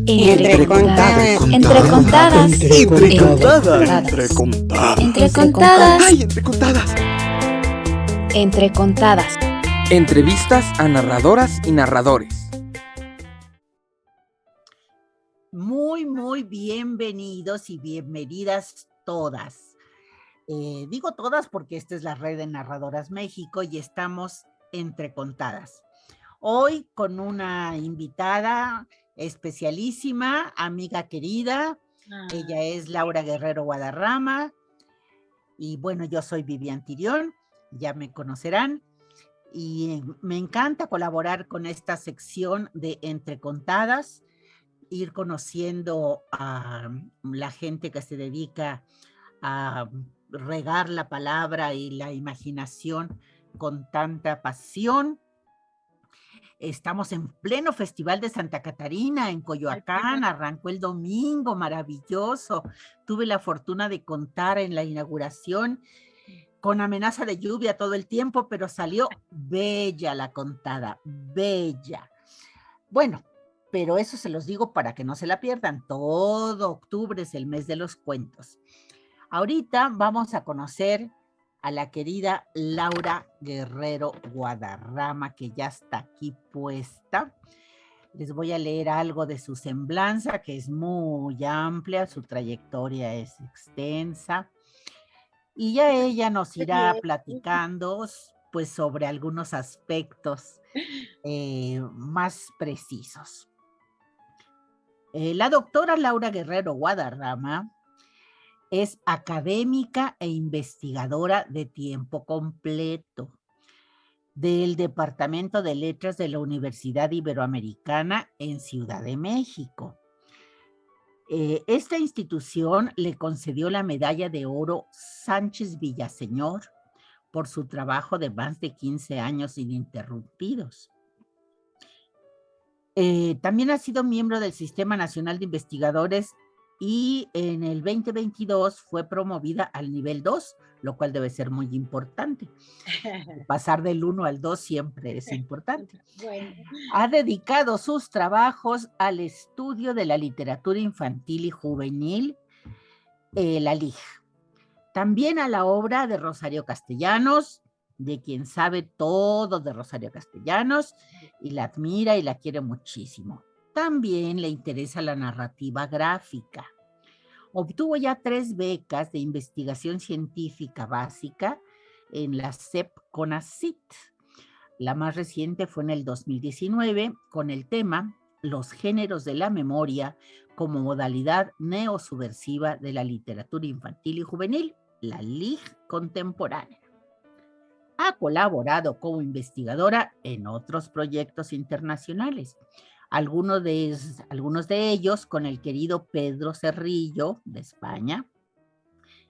Entre contadas. Entre contadas. Entre contadas. Entre contadas. ¡Ay, entre contadas! Entre contadas. Entrevistas a narradoras y narradores. Muy bienvenidos y bienvenidas todas. Digo todas porque esta es la red de Narradoras México y estamos entre contadas. Hoy con una invitada especialísima, amiga querida. Ella es Laura Guerrero Guadarrama. Y bueno, yo soy Vivian Tirión, ya me conocerán. Y me encanta colaborar con esta sección de Entre Contadas, ir conociendo a la gente que se dedica a regar la palabra y la imaginación con tanta pasión. Estamos en pleno Festival de Santa Catarina en Coyoacán, arrancó el domingo, maravilloso. Tuve la fortuna de contar en la inauguración con amenaza de lluvia todo el tiempo, pero salió bella la contada, bella. Bueno, pero eso se los digo para que no se la pierdan. Todo octubre es el mes de los cuentos. Ahorita vamos a conocer a la querida Laura Guerrero Guadarrama, que ya está aquí puesta. Les voy a leer algo de su semblanza, que es muy amplia, su trayectoria es extensa. Y ya ella nos irá platicando pues, sobre algunos aspectos más precisos. La doctora Laura Guerrero Guadarrama es académica e investigadora de tiempo completo del Departamento de Letras de la Universidad Iberoamericana en Ciudad de México. Esta institución le concedió la medalla de oro Sánchez Villaseñor por su trabajo de más de 15 años ininterrumpidos. También ha sido miembro del Sistema Nacional de Investigadores y en el 2022 fue promovida al nivel 2, lo cual debe ser muy importante. Pasar del 1 al 2 siempre es importante. Bueno. Ha dedicado sus trabajos al estudio de la literatura infantil y juvenil, la LIG. También a la obra de Rosario Castellanos, de quien sabe todo de Rosario Castellanos, y la admira y la quiere muchísimo. También le interesa la narrativa gráfica. Obtuvo ya 3 becas de investigación científica básica en la SEP CONACYT. La más reciente fue en el 2019 con el tema Los géneros de la memoria como modalidad neosubversiva de la literatura infantil y juvenil, la LIG contemporánea. Ha colaborado como investigadora en otros proyectos internacionales. Algunos de ellos con el querido Pedro Cerrillo, de España,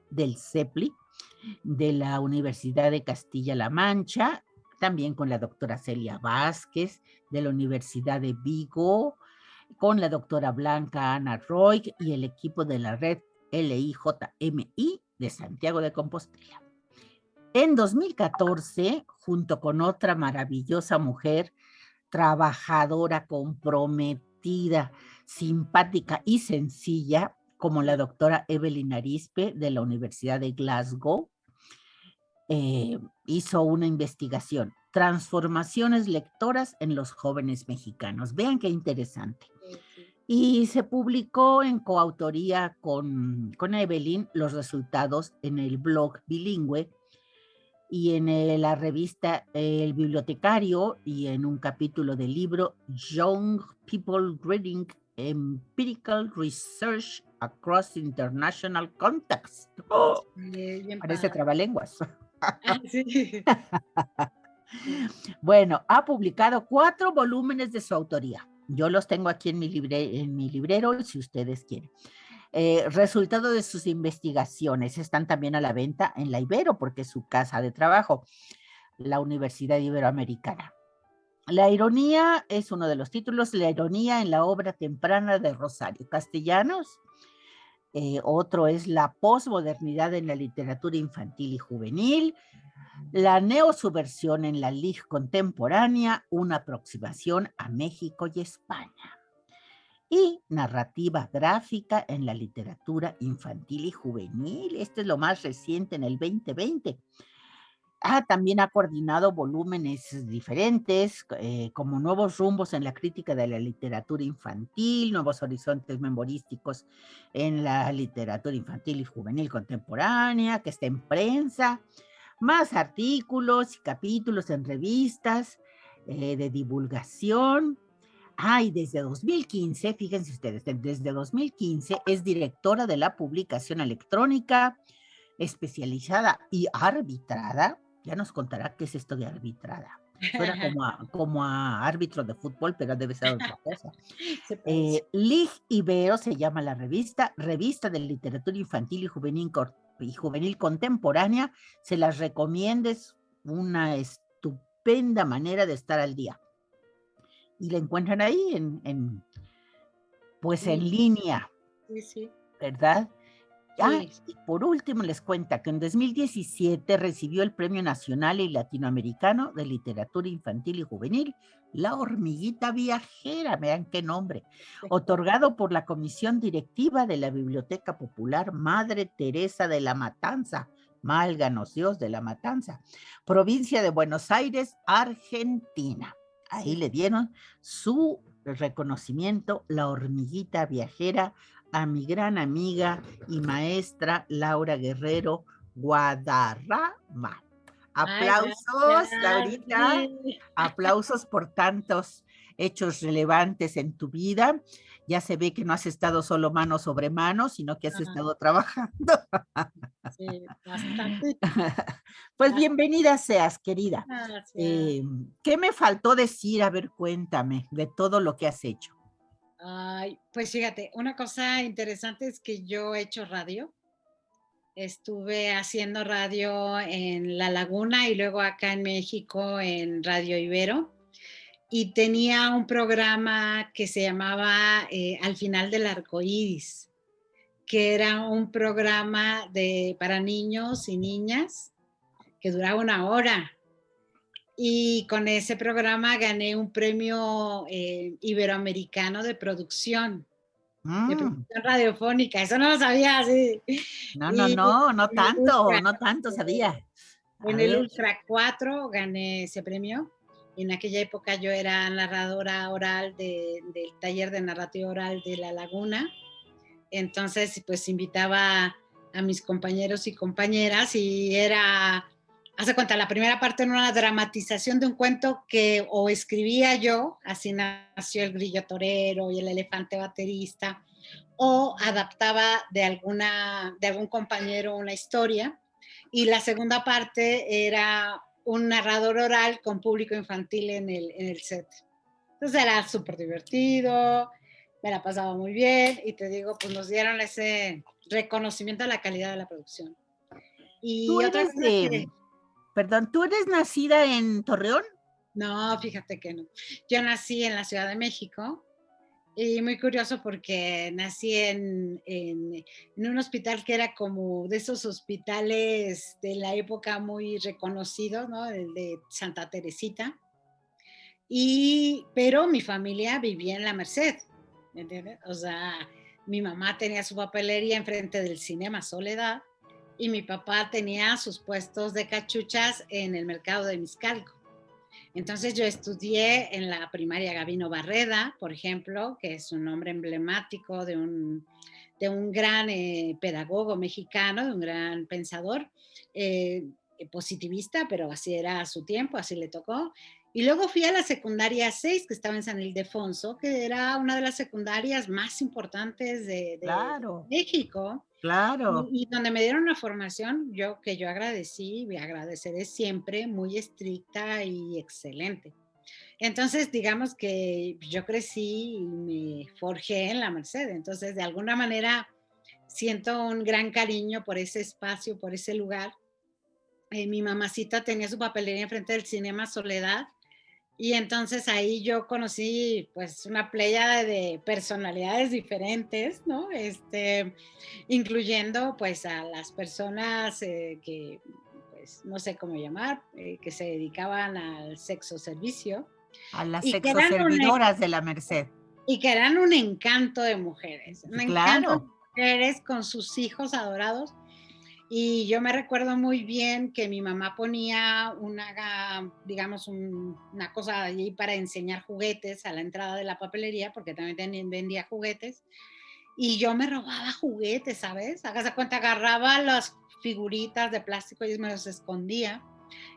del CEPLI, de la Universidad de Castilla-La Mancha, también con la doctora Celia Vázquez, de la Universidad de Vigo, con la doctora Blanca Ana Roig y el equipo de la red LIJMI de Santiago de Compostela. En 2014, junto con otra maravillosa mujer, trabajadora, comprometida, simpática y sencilla, como la doctora Evelyn Arispe de la Universidad de Glasgow, hizo una investigación, transformaciones lectoras en los jóvenes mexicanos. Vean qué interesante. Y se publicó en coautoría con Evelyn los resultados en el blog bilingüe y en la revista El Bibliotecario y en un capítulo del libro Young People Reading Empirical Research Across International Contexts. ¡Oh! Parece trabalenguas. Sí. Bueno, ha publicado 4 volúmenes de su autoría. Yo los tengo aquí en mi librero, si ustedes quieren. Resultado de sus investigaciones están también a la venta en la Ibero, porque es su casa de trabajo, la Universidad Iberoamericana. La ironía es uno de los títulos, la ironía en la obra temprana de Rosario Castellanos. Otro es la posmodernidad en la literatura infantil y juvenil, la neosubversión en la LIG contemporánea, una aproximación a México y España. y narrativa gráfica en la literatura infantil y juvenil. Este es lo más reciente en el 2020. También ha coordinado volúmenes diferentes, como Nuevos rumbos en la crítica de la literatura infantil, Nuevos horizontes memorísticos en la literatura infantil y juvenil contemporánea, que está en prensa, más artículos y capítulos en revistas de divulgación. Y desde 2015, fíjense ustedes, desde 2015 es directora de la publicación electrónica especializada y arbitrada. Ya nos contará qué es esto de arbitrada. Suena como a árbitro de fútbol, pero debe ser otra cosa. Lig Ibero se llama la revista de literatura infantil y juvenil contemporánea. Se las recomiendo, es una estupenda manera de estar al día. Y la encuentran ahí pues en línea, Sí. ¿verdad? Sí. Y por último les cuento que en 2017 recibió el Premio Nacional y Latinoamericano de Literatura Infantil y Juvenil, La Hormiguita Viajera, vean qué nombre, otorgado por la Comisión Directiva de la Biblioteca Popular Madre Teresa de la Matanza, Málganos Dios de la Matanza, provincia de Buenos Aires, Argentina. Ahí le dieron su reconocimiento, La Hormiguita Viajera, a mi gran amiga y maestra Laura Guerrero Guadarrama. Aplausos, Laurita. Sí. Aplausos por tantos hechos relevantes en tu vida. Ya se ve que no has estado solo mano sobre mano, sino que has estado trabajando. Sí, bastante. Pues bienvenida seas, querida. ¿Qué me faltó decir? A ver, cuéntame de todo lo que has hecho. Pues fíjate, una cosa interesante es que yo he hecho radio. Estuve haciendo radio en La Laguna y luego acá en México en Radio Ibero. Y tenía un programa que se llamaba Al final del arco iris, que era un programa para niños y niñas que duraba 1 hora. Y con ese programa gané un premio iberoamericano de producción radiofónica. Eso no lo sabía, sí. No tanto sabía. En el Ultra 4 gané ese premio. En aquella época yo era narradora oral del taller de narrativa oral de La Laguna. Entonces, pues invitaba a mis compañeros y compañeras y era... Hace cuenta, la primera parte era una dramatización de un cuento que o escribía yo, así nació El grillo torero y El elefante baterista, o adaptaba de algún compañero una historia, y la segunda parte era un narrador oral con público infantil en el set. Entonces era súper divertido, me la pasaba muy bien, y te digo, pues nos dieron ese reconocimiento a la calidad de la producción. Y otra cosa Perdón, ¿tú eres nacida en Torreón? No, fíjate que no. Yo nací en la Ciudad de México y muy curioso porque nací en un hospital que era como de esos hospitales de la época muy reconocidos, ¿no? El de Santa Teresita. Pero mi familia vivía en La Merced, ¿me entiendes? O sea, mi mamá tenía su papelería enfrente del Cinema Soledad y mi papá tenía sus puestos de cachuchas en el mercado de Mixcalco. Entonces yo estudié en la primaria Gabino Barreda, por ejemplo, que es un nombre emblemático de un gran pedagogo mexicano, de un gran pensador, positivista, pero así era a su tiempo, así le tocó. Y luego fui a la secundaria 6, que estaba en San Ildefonso, que era una de las secundarias más importantes de México. Claro. Y donde me dieron una formación que yo agradecí y agradeceré siempre, muy estricta y excelente. Entonces, digamos que yo crecí y me forjé en La Merced. Entonces, de alguna manera, siento un gran cariño por ese espacio, por ese lugar. Mi mamacita tenía su papelería enfrente del Cinema Soledad. Y entonces ahí yo conocí pues una pléyade de personalidades diferentes, ¿no? Incluyendo pues a las personas que pues no sé cómo llamar, que se dedicaban al sexo servicio. A las sexoservidoras de La Merced. Y que eran un encanto de mujeres, un encanto de Claro. mujeres con sus hijos adorados. Y yo me recuerdo muy bien que mi mamá ponía digamos, una cosa allí para enseñar juguetes a la entrada de la papelería, porque también vendía juguetes. Y yo me robaba juguetes, ¿sabes? Hágase cuenta, agarraba las figuritas de plástico y me los escondía.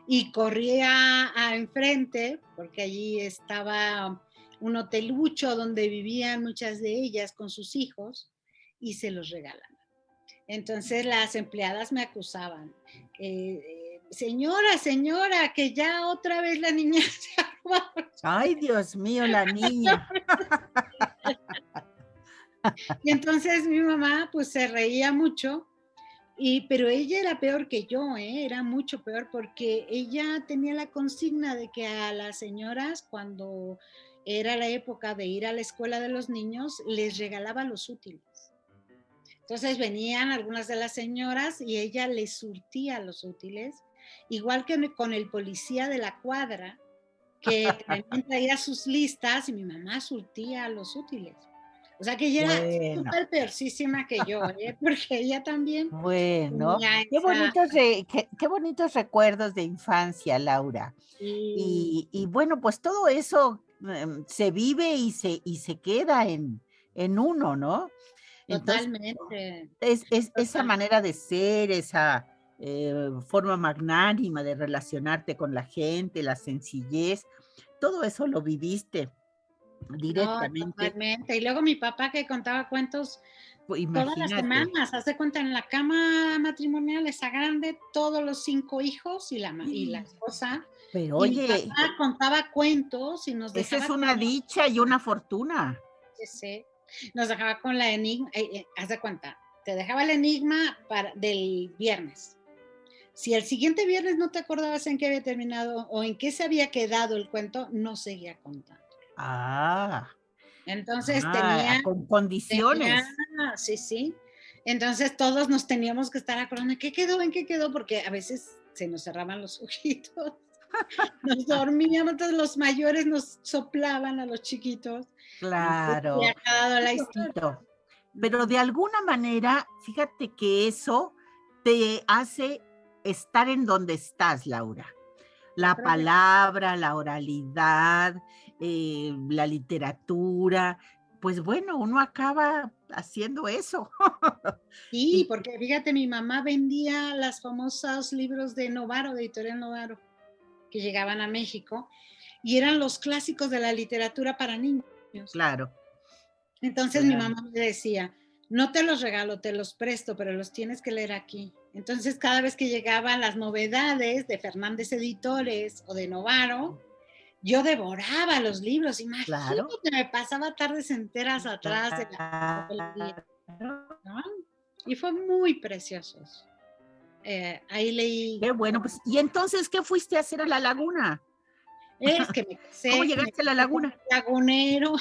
Y corría a enfrente, porque allí estaba un hotelucho donde vivían muchas de ellas con sus hijos, y se los regalaba. Entonces las empleadas me acusaban, señora, señora, que ya otra vez la niña se ha robado. Ay, Dios mío, la niña. Y entonces mi mamá pues se reía mucho, pero ella era peor que yo, era mucho peor, porque ella tenía la consigna de que a las señoras, cuando era la época de ir a la escuela de los niños, les regalaba los útiles. Entonces venían algunas de las señoras y ella les surtía los útiles, igual que con el policía de la cuadra, que también traía sus listas y mi mamá surtía los útiles. O sea que ella era Bueno, súper peorcísima que yo, porque ella también bueno. tenía Qué esa... bonitos, qué bonitos recuerdos de infancia, Laura. Y Y bueno, pues todo eso se vive y se queda en uno, ¿no? Entonces, totalmente, es esa total. manera de ser, esa forma magnánima de relacionarte con la gente, la sencillez, todo eso lo viviste No, directamente, totalmente. Y luego mi papá que contaba cuentos todas las imagínate. semanas, haz de cuenta, en la cama matrimonial, esa grande, todos los 5 hijos y la esposa. Pero Y mi oye, papá contaba cuentos y nos esa dejaba es con una dicha y una fortuna. sí, nos dejaba con la enigma, haz de cuenta, te dejaba el enigma del viernes. Si el siguiente viernes no te acordabas en qué había terminado o en qué se había quedado el cuento, no seguía contando. Ah, Entonces con tenía, condiciones. sí, sí. Entonces todos nos teníamos que estar acordando, ¿qué quedó? ¿En qué quedó? Porque a veces se nos cerraban los ojitos, nos dormíamos, entonces los mayores nos soplaban a los chiquitos en qué había Claro, quedado qué la historia. bonito. Pero de alguna manera, fíjate que eso te hace estar en donde estás, Laura. Yo La creo que palabra, la oralidad, la literatura, pues bueno, uno acaba haciendo eso. sí, Y porque fíjate, mi mamá vendía los famosos libros de Novaro, de Editorial Novaro, que llegaban a México, y eran los clásicos de la literatura para niños. claro, Entonces mi claro. mamá me decía, no te los regalo, te los presto, pero los tienes que leer aquí. Entonces cada vez que llegaban las novedades de Fernández Editores o de Novaro, yo devoraba los libros, Claro, imagínate, me pasaba tardes enteras atrás de la papelería, claro. ¿no? Y fue muy precioso. Ahí leí, Qué bueno, pues, ¿y entonces qué fuiste a hacer a la laguna? es que ¿Cómo me llegaste a la casé con un laguna? lagunero,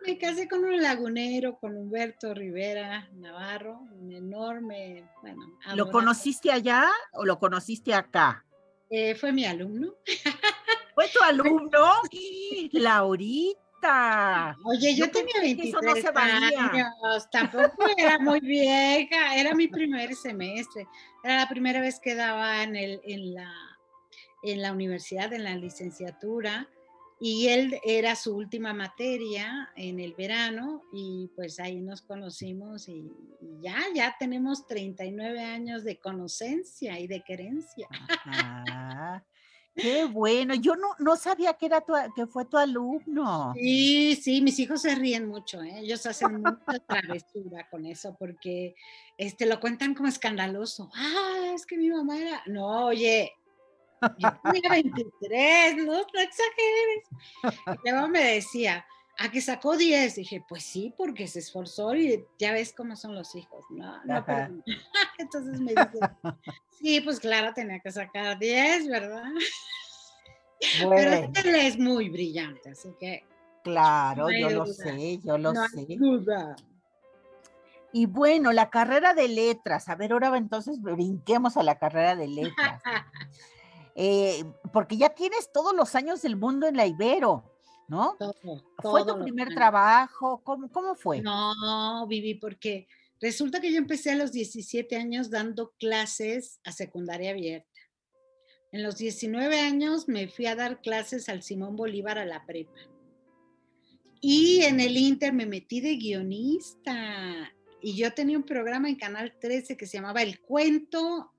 me casé con un lagunero, con Humberto Rivera Navarro, un enorme, bueno, ¿Lo adorable. conociste allá o lo conociste acá? Fue mi alumno. ¿Fue tu alumno? Laurita, Oye, yo yo tenía pensé que eso no 23 se valía. años, tampoco era muy vieja, era mi primer semestre, era la primera vez que daba en la universidad, en la licenciatura, y él era su última materia en el verano, y pues ahí nos conocimos y ya tenemos 39 años de conocencia y de querencia. Ah, qué bueno. Yo no sabía que era que fue tu alumno. Sí, sí, mis hijos se ríen mucho, ¿eh? Ellos hacen mucha travesura con eso porque lo cuentan como escandaloso. Ah, es que mi mamá era. No, oye, yo tenía 23, no, no exageres. Y luego me decía, ¿a que sacó 10? Dije, pues sí, porque se esforzó y ya ves cómo son los hijos. No, no, pero Ajá. entonces me dice, sí, pues claro, tenía que sacar 10, ¿verdad? Pero Bueno, él es muy brillante, así que no claro, hay yo lo duda, sé, yo lo no hay sé. duda. Y bueno, la carrera de letras. A ver, ahora entonces brinquemos a la carrera de letras. Porque ya tienes todos los años del mundo en la Ibero. ¿no? todo, ¿Fue todo tu lo primer planeé. trabajo? ¿Cómo fue? No, Vivi, porque resulta que yo empecé a los 17 años dando clases a secundaria abierta. En los 19 años me fui a dar clases al Simón Bolívar a la prepa. Y en el Inter me metí de guionista. Y yo tenía un programa en Canal 13 que se llamaba El Cuento.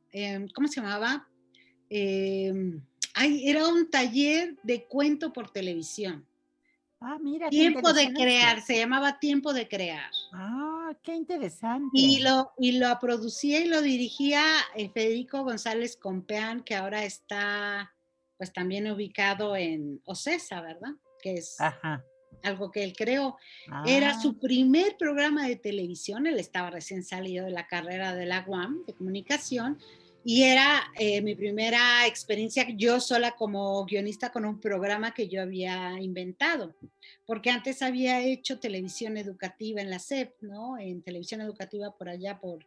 ¿Cómo se llamaba? Eh, Era un taller de cuento por televisión. Ah, mira, qué Tiempo de interesante. crear, se llamaba Tiempo de crear. Ah, qué Y interesante. lo producía y lo dirigía Federico González Compeán, que ahora está pues también ubicado en OCESA, ¿verdad? Que es Ajá. algo que él creó. Era Ah, su primer programa de televisión, él estaba recién salido de la carrera de la UAM de comunicación y era mi primera experiencia yo sola como guionista con un programa que yo había inventado, porque antes había hecho televisión educativa en la SEP, ¿no? En televisión educativa por allá por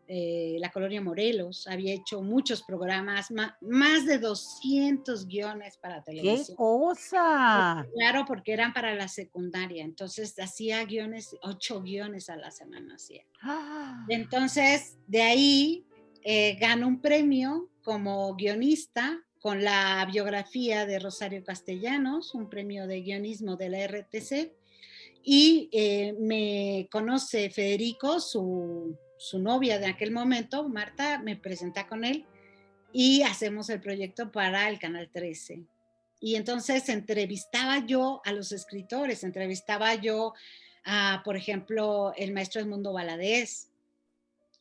la colonia Morelos, había hecho muchos programas, más de 200 guiones para qué televisión. cosa. Claro, porque eran para la secundaria, entonces hacía guiones, 8 guiones a la semana hacía. Ah, Entonces, de ahí ganó un premio como guionista con la biografía de Rosario Castellanos, un premio de guionismo de la RTC, y me conoce Federico, su novia de aquel momento, Marta, me presenta con él y hacemos el proyecto para el Canal 13. Y entonces entrevistaba yo a los escritores, entrevistaba yo a, por ejemplo, el maestro Edmundo Valadez,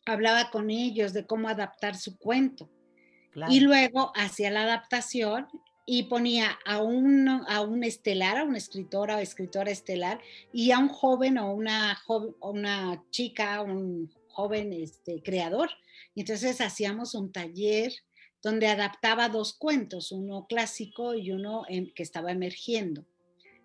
hablaba con ellos de cómo adaptar su cuento. Y claro. luego hacía la adaptación y ponía a un estelar, a una escritora o escritora estelar, y a un joven o una chica, un joven creador. Y entonces hacíamos un taller donde adaptaba 2 cuentos, uno clásico y uno que estaba emergiendo.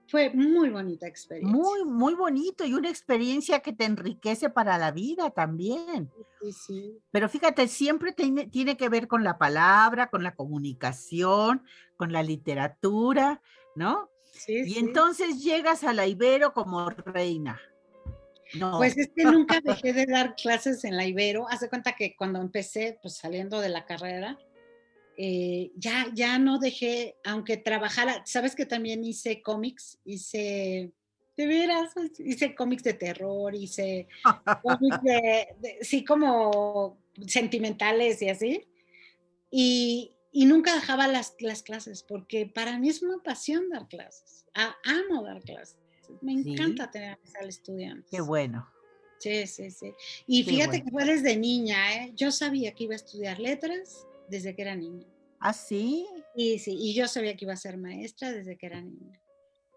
Fue muy bonita experiencia. Muy, muy bonito y una experiencia que te enriquece para la vida también. Sí, sí, Pero fíjate, siempre tiene que ver con la palabra, con la comunicación, con la literatura, ¿no? sí, Y sí. entonces llegas a la Ibero como reina. Pues No. es que nunca dejé de dar clases en la Ibero. Haz de cuenta que cuando empecé, pues saliendo de la carrera, ya no dejé, aunque trabajara, sabes que también hice cómics, de veras, hice cómics de terror, hice cómics sí, como sentimentales y así, y nunca dejaba las clases, porque para mí es una pasión dar clases, amo dar clases, me Sí, encanta tener al qué estudiantes. bueno, Sí, sí, sí. Y qué fíjate bueno. que fue desde niña, ¿eh? Yo sabía que iba a estudiar letras desde que era niña. ¿Ah, sí? Y sí, y yo sabía que iba a ser maestra desde que era niña.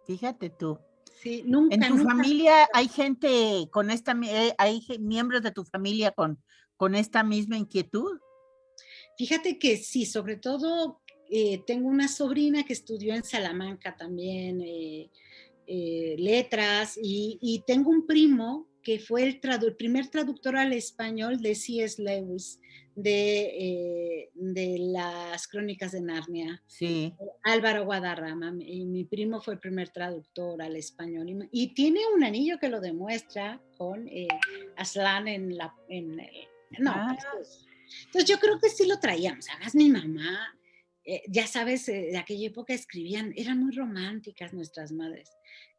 Fíjate tú. Sí, ¿En nunca, tu nunca. familia hay gente con miembros de tu familia con esta misma inquietud? Fíjate que sí, sobre todo tengo una sobrina que estudió en Salamanca también letras y tengo un primo que fue el primer traductor al español de C.S. Lewis de las Crónicas de Narnia. Sí. Álvaro Guadarrama, mi primo fue el primer traductor al español y tiene un anillo que lo demuestra con Aslan en el... No, Ah, precioso. Entonces yo creo que sí lo traíamos. Además mi mamá, ya sabes, de aquella época escribían, eran muy románticas nuestras madres.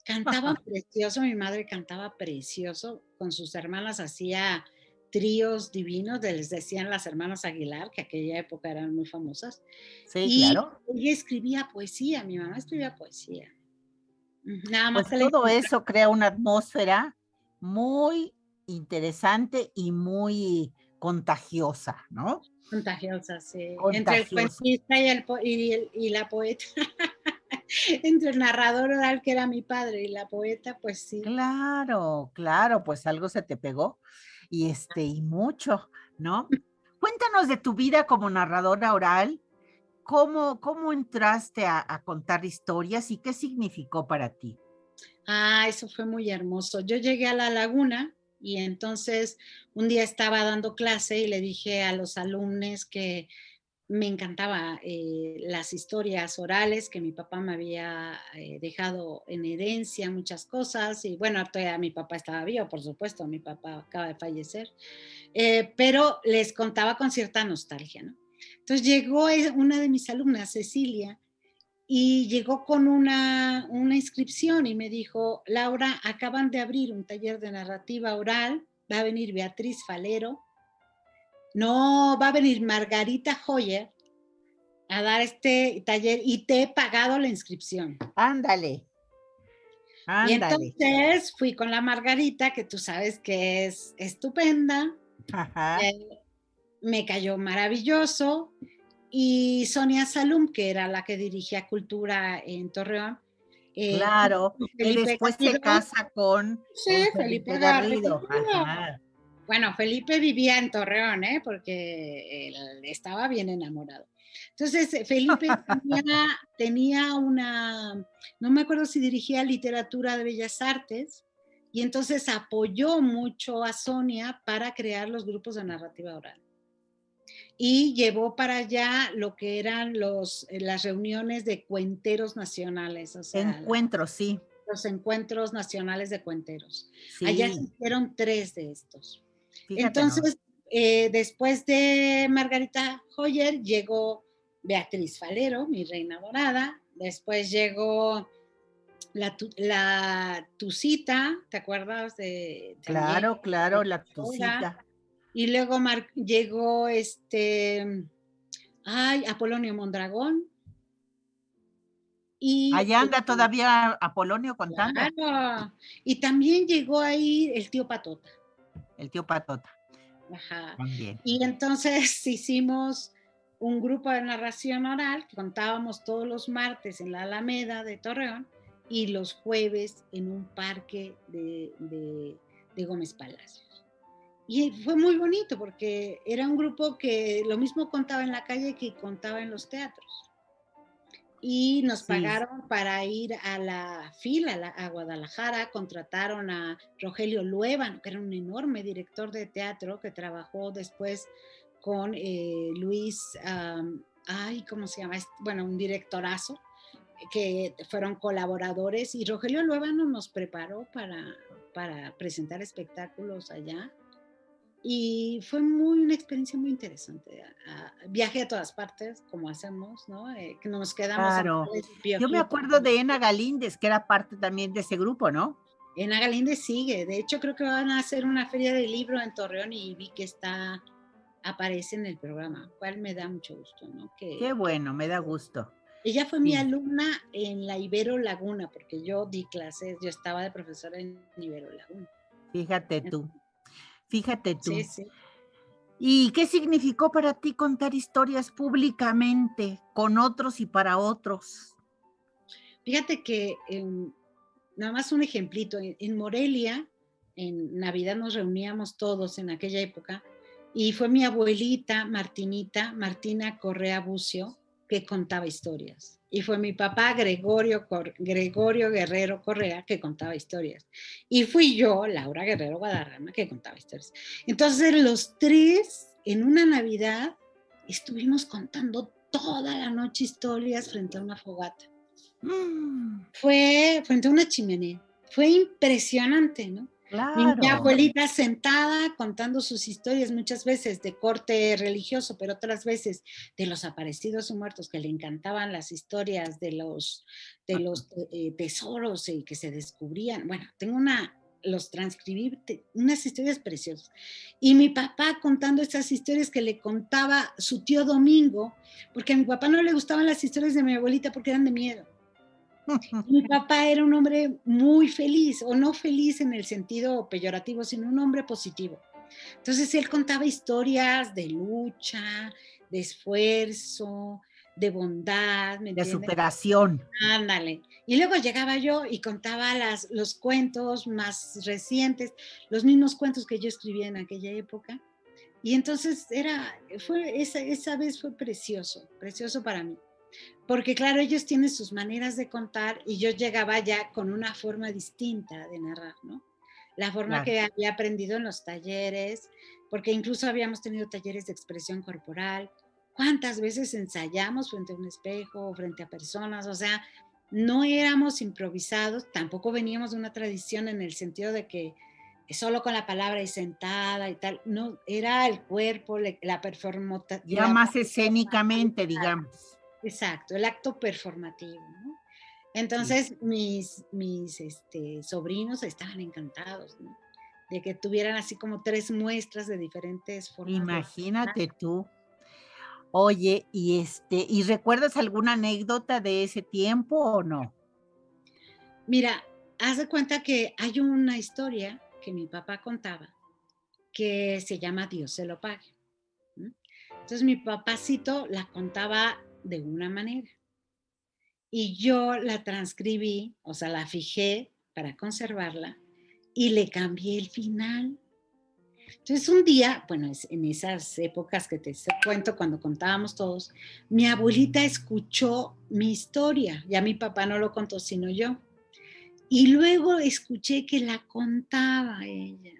Cantaban precioso, mi madre cantaba precioso, con sus hermanas hacía tríos divinos, les decían las hermanas Aguilar, que aquella época eran muy famosas. sí, Y claro. ella escribía poesía, mi mamá escribía poesía. Nada más Pues que le todo eso crea una atmósfera muy interesante y muy contagiosa, ¿no? contagiosa, sí. Entre el Contagiosa. cuentista y la poeta, entre el narrador oral que era mi padre y la poeta, pues sí. Claro, claro, pues algo se te pegó y mucho, ¿no? Cuéntanos de tu vida como narradora oral. ¿Cómo entraste a contar historias y qué significó para ti? Eso fue muy hermoso. Yo llegué a la laguna y entonces un día estaba dando clase y le dije a los alumnos que me encantaba las historias orales que mi papá me había dejado en herencia, muchas cosas. Y bueno, todavía mi papá estaba vivo, por supuesto, mi papá acaba de fallecer. Pero les contaba con cierta nostalgia, ¿no? Entonces llegó una de mis alumnas, Cecilia, y llegó con una inscripción y me dijo: Laura, acaban de abrir un taller de narrativa oral, va a venir Beatriz Falero, no, va a venir Margarita Hoyer a dar este taller y te he pagado la inscripción. Ándale, Y ándale. entonces fui con la Margarita, que tú sabes que es estupenda, Ajá. me cayó maravilloso, y Sonia Salum, que era la que dirigía Cultura en Torreón, junto Claro, con que Felipe después se Garrido. casa Sí, con Felipe Felipe Garrido. Garrido. Ajá. Bueno, Felipe vivía en Torreón, porque él estaba bien enamorado. Entonces, Felipe tenía no me acuerdo si dirigía literatura de Bellas Artes, y entonces apoyó mucho a Sonia para crear los grupos de narrativa oral. Y llevó para allá lo que eran las reuniones de cuenteros nacionales, o sea, Encuentro, sí, los encuentros nacionales de cuenteros. Allá se sí, hicieron 3 de estos. fíjate, ¿no? Entonces, después de Margarita Hoyer, llegó Beatriz Falero, mi reina dorada. Después llegó la Tucita, ¿te acuerdas? También, Claro, claro, la profesora. tucita. Y luego llegó Apolonio Mondragón. Y Allá anda todavía Apolonio contando, claro, y también llegó ahí el tío Patota. el tío Patota, Ajá. también. Y entonces hicimos un grupo de narración oral que contábamos todos los martes en la Alameda de Torreón y los jueves en un parque de Gómez Palacios. Y fue muy bonito porque era un grupo que lo mismo contaba en la calle que contaba en los teatros. Y nos Sí, pagaron para ir a la fila a Guadalajara, contrataron a Rogelio Luévano, que era un enorme director de teatro que trabajó después con Luis, ¿cómo se llama? Bueno, un directorazo, que fueron colaboradores, y Rogelio Luévano nos preparó para presentar espectáculos allá. Y fue una experiencia muy interesante. Viajé a todas partes, como hacemos, ¿no? Que nos quedamos en claro. Yo me Piojito. acuerdo de Ena Galíndez, que era parte también de ese grupo, ¿no? Ena Galíndez sigue. De hecho, creo que van a hacer una feria de libro en Torreón y vi que aparece en el programa, cual me da mucho gusto, ¿no? Qué bueno, me da gusto. Ella fue mi Sí, alumna en la Ibero Laguna, porque yo di clases, yo estaba de profesora en Ibero Laguna. fíjate tú, fíjate Sí, tú. sí. ¿Y qué significó para ti contar historias públicamente, con otros y para otros? Fíjate que nada más un ejemplito, en Morelia, en Navidad nos reuníamos todos en aquella época, y fue mi abuelita Martina Correa Bucio, que contaba historias. Y fue mi papá Gregorio Guerrero Correa, que contaba historias. Y fui yo, Laura Guerrero Guadarrama, que contaba historias. Entonces los 3 en una Navidad estuvimos contando toda la noche historias frente a una fogata. Mm, Fue frente a una chimenea. Fue impresionante, ¿no? Mi claro. abuelita sentada contando sus historias, muchas veces de corte religioso, pero otras veces de los aparecidos o muertos, que le encantaban las historias de los tesoros que se descubrían. Bueno, los transcribí, unas historias preciosas. Y mi papá contando esas historias que le contaba su tío Domingo, porque a mi papá no le gustaban las historias de mi abuelita porque eran de miedo. Mi papá era un hombre muy feliz, o no feliz en el sentido peyorativo, sino un hombre positivo. Entonces él contaba historias de lucha, de esfuerzo, de bondad, ¿me De entiendes? superación. Ándale. Y luego llegaba yo y contaba los cuentos más recientes, los mismos cuentos que yo escribía en aquella época. Y entonces esa vez fue precioso, precioso para mí. Porque claro, ellos tienen sus maneras de contar y yo llegaba ya con una forma distinta de narrar, ¿no? La forma Claro. que había aprendido en los talleres, porque incluso habíamos tenido talleres de expresión corporal, ¿Cuántas veces ensayamos frente a un espejo, frente a personas? O sea, no éramos improvisados, tampoco veníamos de una tradición en el sentido de que solo con la palabra y sentada y tal, no, era el cuerpo, la performata, Ya más escénicamente, digamos. exacto, el acto performativo, ¿no? Entonces, sobrinos estaban encantados, ¿no? De que tuvieran así como 3 muestras de diferentes formas de expresar. Imagínate tú. Oye, ¿y recuerdas alguna anécdota de ese tiempo o no? Mira, haz de cuenta que hay una historia que mi papá contaba que se llama Dios se lo pague. ¿M? Entonces mi papacito la contaba de una manera y yo la transcribí, o sea, la fijé para conservarla y le cambié el final. Entonces un día, bueno, en esas épocas que te cuento, cuando contábamos todos, mi abuelita escuchó mi historia, ya mi papá no lo contó sino yo, y luego escuché que la contaba ella,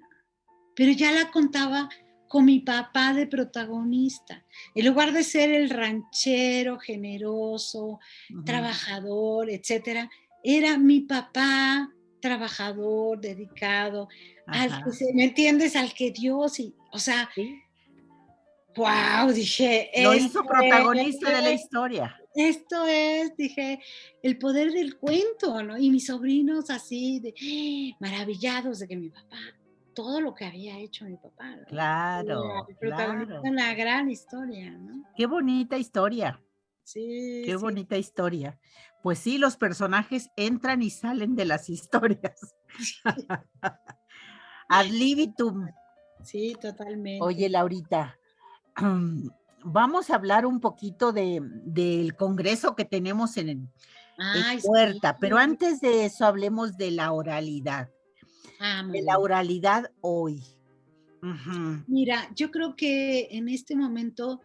pero ya la contaba con mi papá de protagonista. En lugar de ser el ranchero generoso, Ujú. trabajador, etcétera, era mi papá trabajador, dedicado, al que Ajá. se, ¿me entiendes? Al que Dios, y, o sea, Sí. wow, dije, Lo hizo protagonista de la historia. esto es, dije, el poder del cuento, ¿no? Y mis sobrinos así, maravillados de que mi papá, todo lo que había hecho mi papá, ¿no? Era Claro, el protagonista claro. de una gran historia, ¿no? Qué bonita historia, Sí, qué sí. bonita historia. Pues sí, los personajes entran y salen de las historias. Ad libitum. Sí, totalmente. Oye, Laurita, vamos a hablar un poquito del congreso que tenemos en Ay, sí. puerta, pero antes de eso hablemos Muy de la bien. oralidad hoy. Ujú. Mira, yo creo que en este momento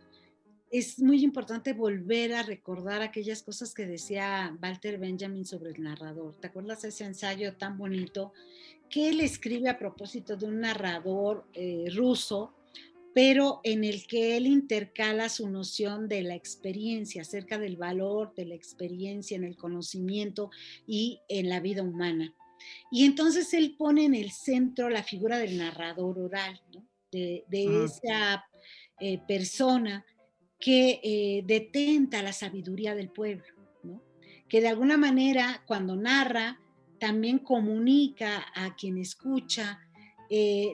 es muy importante volver a recordar aquellas cosas que decía Walter Benjamin sobre el narrador. ¿Te acuerdas de ese ensayo tan bonito que él escribe a propósito de un narrador ruso, pero en el que él intercala su noción de la experiencia, acerca del valor de la experiencia en el conocimiento y en la vida humana? Y entonces él pone en el centro la figura del narrador oral, ¿no? De Ujú. esa persona que detenta la sabiduría del pueblo, ¿no? Que de alguna manera cuando narra también comunica a quien escucha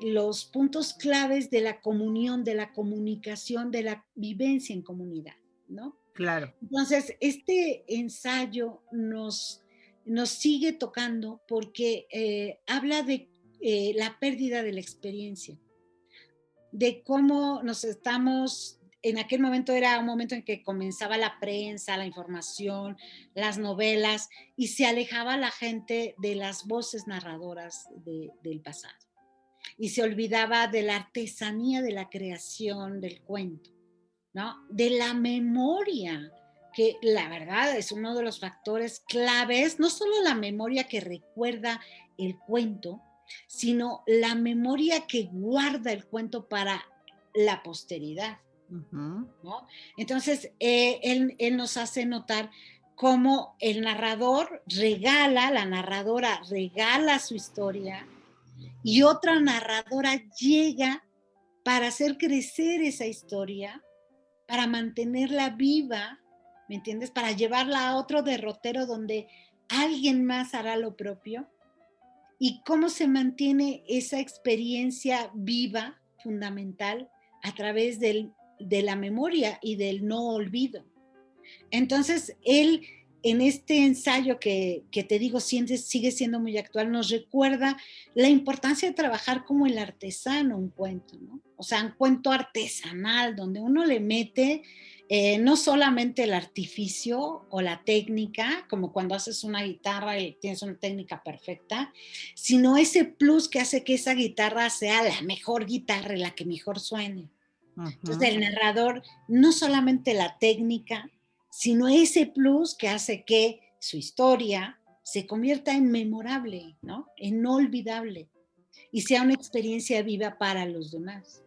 los puntos claves de la comunión, de la comunicación, de la vivencia en comunidad, ¿no? Claro. Entonces, este ensayo nos sigue tocando porque habla de la pérdida de la experiencia, de cómo nos estamos, en aquel momento era un momento en que comenzaba la prensa, la información, las novelas, y se alejaba la gente de las voces narradoras del pasado. Y se olvidaba de la artesanía de la creación del cuento, ¿no? De la memoria, que la verdad es uno de los factores claves, no solo la memoria que recuerda el cuento, sino la memoria que guarda el cuento para la posteridad, Ujú. ¿no? Entonces, él nos hace notar cómo el narrador regala, la narradora regala su historia y otra narradora llega para hacer crecer esa historia, para mantenerla viva, ¿me entiendes? Para llevarla a otro derrotero donde alguien más hará lo propio. Y cómo se mantiene esa experiencia viva, fundamental, a través de la memoria y del no olvido. Entonces, él en este ensayo que te digo sigue siendo muy actual, nos recuerda la importancia de trabajar como el artesano un cuento, ¿no? O sea, un cuento artesanal donde uno le mete no solamente el artificio o la técnica, como cuando haces una guitarra y tienes una técnica perfecta, sino ese plus que hace que esa guitarra sea la mejor guitarra y la que mejor suene. Entonces, Ujú. el narrador, no solamente la técnica, sino ese plus que hace que su historia se convierta en memorable, ¿no? En no olvidable y sea una experiencia viva para los demás.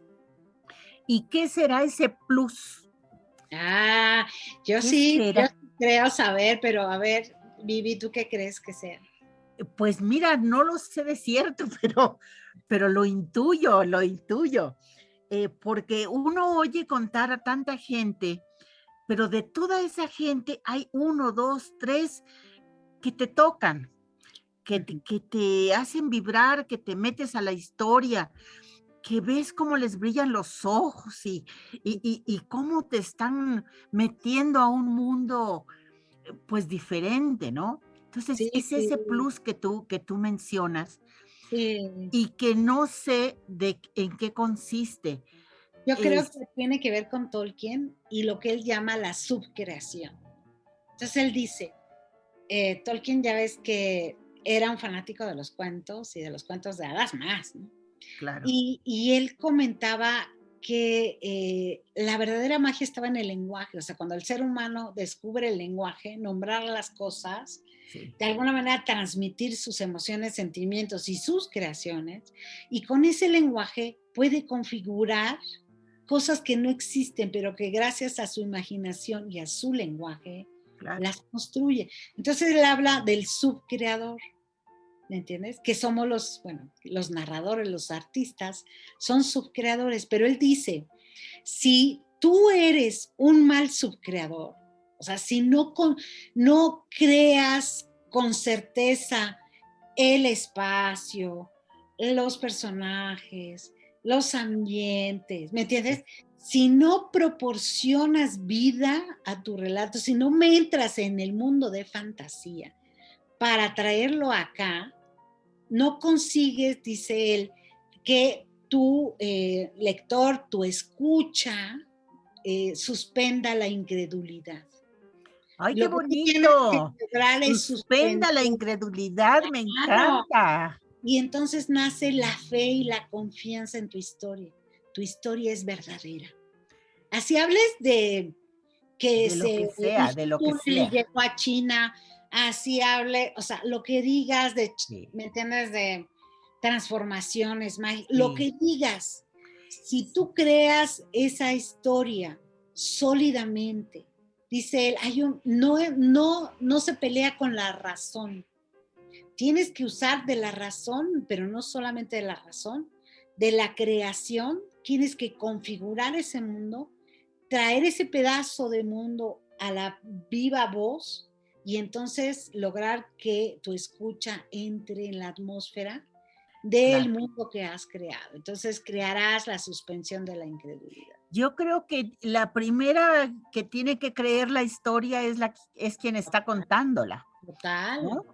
¿Y qué será ese plus? Ah, yo ¿Qué sí será? creo saber, pero a ver, Vivi, ¿tú qué crees que sea? Pues mira, no lo sé de cierto, pero lo intuyo, lo intuyo. Porque uno oye contar a tanta gente, pero de toda esa gente hay uno, dos, tres que te tocan, Ujú. que te hacen vibrar, que te metes a la historia, que ves cómo les brillan los ojos y cómo te están metiendo a un mundo, pues diferente, ¿no? Entonces, Sí, es sí, ese plus que tú mencionas sí. y que no sé en qué consiste. Yo creo Es, que tiene que ver con Tolkien y lo que él llama la subcreación. Entonces él dice, Tolkien ya ves que era un fanático de los cuentos y de los cuentos de hadas más, ¿no? claro, Y él comentaba que la verdadera magia estaba en el lenguaje, o sea, cuando el ser humano descubre el lenguaje, nombrar las cosas, sí, de alguna manera transmitir sus emociones, sentimientos y sus creaciones, y con ese lenguaje puede configurar cosas que no existen, pero que gracias a su imaginación y a su lenguaje claro. las construye. Entonces él habla del subcreador, ¿me entiendes? Que somos los, bueno, los narradores, los artistas, son subcreadores, pero él dice, si tú eres un mal subcreador, o sea, si no creas con certeza el espacio, los personajes, los ambientes, ¿me entiendes? Si no proporcionas vida a tu relato, si no me entras en el mundo de fantasía para traerlo acá, no consigues, dice él, que tu lector, tu escucha, suspenda la incredulidad. ¡Ay, qué Lo que tú tienes que bonito! lograr es Suspenda la suspender. incredulidad, me Claro. encanta. Y entonces nace la fe y la confianza en tu historia. Tu historia es verdadera. Así hables de que De lo se que sea, hizo de lo que un túnel y sea. llegó a China, así hable, o sea, lo que digas de, Sí, ¿me entiendes? De transformaciones, lo sí, que digas, si tú creas esa historia sólidamente, dice él, no se pelea con la razón. Tienes que usar de la razón, pero no solamente de la razón, de la creación, tienes que configurar ese mundo, traer ese pedazo de mundo a la viva voz y entonces lograr que tu escucha entre en la atmósfera del claro. mundo que has creado. Entonces crearás la suspensión de la incredulidad. Yo creo que la primera que tiene que creer la historia es quien está contándola, Total. ¿no?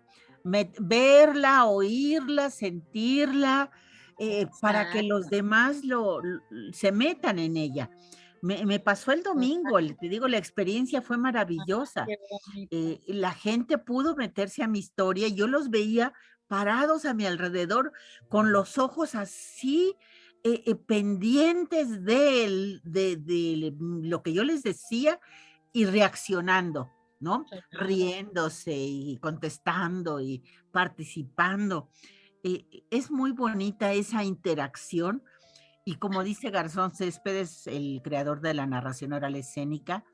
Verla, oírla, sentirla, para que los Exacto. demás se metan en ella. Me pasó el domingo, te digo, la experiencia fue maravillosa. Qué bonito. La gente pudo meterse a mi historia, yo los veía parados a mi alrededor con los ojos así, pendientes de lo que yo les decía y reaccionando, ¿no? Claro. Riéndose y contestando y participando. Es muy bonita esa interacción y como dice Garzón Céspedes, el creador de la narración oral escénica,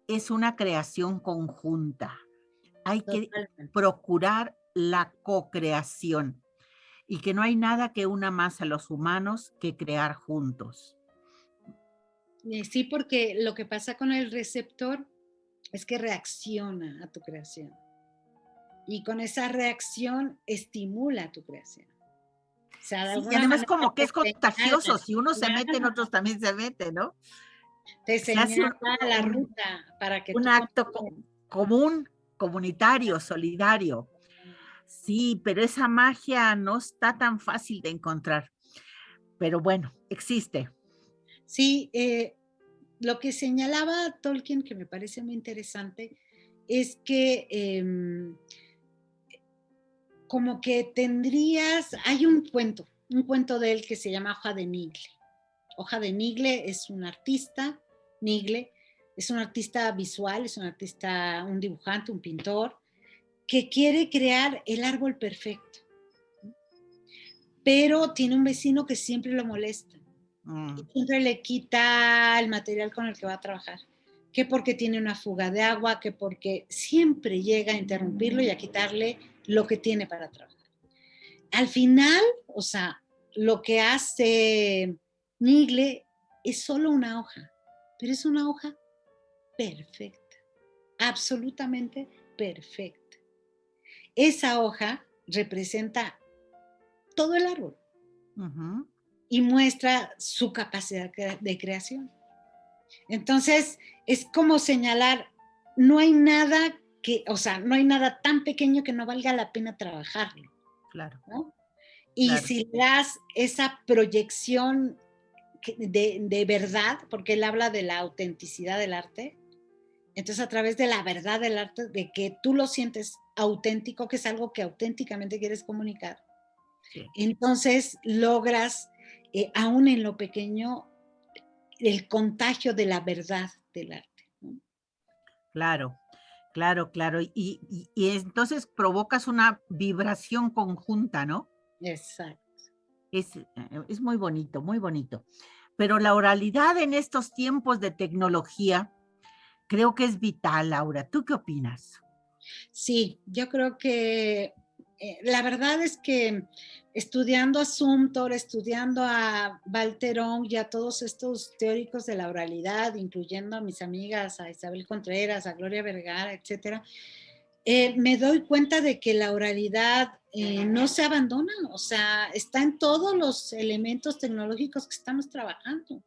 es una creación conjunta. Hay que Totalmente. procurar la co-creación y que no hay nada que una más a los humanos que crear juntos. Sí, porque lo que pasa con el receptor es que reacciona a tu creación y con esa reacción estimula tu creación. O sea, de Sí, y alguna además manera como que te es señala, contagioso, si uno se mete, en claro, otros también se mete, ¿no? te Se hace señala la ruta para que un tú acto continúes. común, comunitario, solidario. Sí, pero esa magia no está tan fácil de encontrar. Pero bueno, existe. Sí, lo que señalaba Tolkien, que me parece muy interesante, es que como que hay un cuento de él que se llama Hoja de Nigle. Hoja de Nigle es un artista, Nigle es un artista visual, es un artista, un dibujante, un pintor, que quiere crear el árbol perfecto, pero tiene un vecino que siempre lo molesta y Mm, siempre le quita el material con el que va a trabajar. que porque tiene una fuga de agua, que porque siempre llega a interrumpirlo y a quitarle lo que tiene para trabajar. Al final, o sea, lo que hace Migle es solo una hoja, pero es una hoja perfecta, absolutamente perfecta. Esa hoja representa todo el árbol Ujú. y muestra su capacidad de creación. Entonces, es como señalar, no hay nada o sea, no hay nada tan pequeño que no valga la pena trabajarlo, Claro, ¿no? Y claro. si le das esa proyección de verdad, porque él habla de la autenticidad del arte, entonces a través de la verdad del arte, de que tú lo sientes auténtico, que es algo que auténticamente quieres comunicar, Sí. entonces logras, aún en lo pequeño, el contagio de la verdad del arte, ¿no? Claro, claro, claro. Y entonces provocas una vibración conjunta, ¿no? Exacto. Es muy bonito, muy bonito. Pero la oralidad en estos tiempos de tecnología creo que es vital, Laura. ¿Tú qué opinas? Sí, yo creo que la verdad es que estudiando a Sumter, estudiando a Valterón y a todos estos teóricos de la oralidad, incluyendo a mis amigas, a Isabel Contreras, a Gloria Vergara, etcétera, me doy cuenta de que la oralidad no se abandona, o sea, está en todos los elementos tecnológicos que estamos trabajando.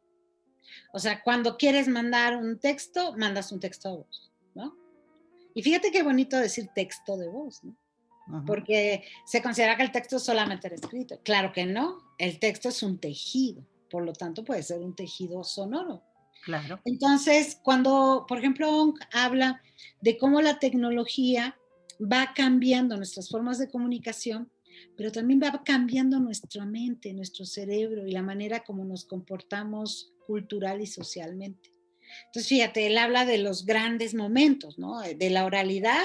O sea, cuando quieres mandar un texto, mandas un texto a voz, ¿no? Y fíjate qué bonito decir texto de voz, ¿no? Ujú. Porque se considera que el texto solamente era escrito. Claro que no, el texto es un tejido, por lo tanto puede ser un tejido sonoro. Claro. Entonces, cuando, por ejemplo, Ong habla de cómo la tecnología va cambiando nuestras formas de comunicación, pero también va cambiando nuestra mente, nuestro cerebro y la manera como nos comportamos cultural y socialmente. Entonces, fíjate, él habla de los grandes momentos, ¿no? De la oralidad,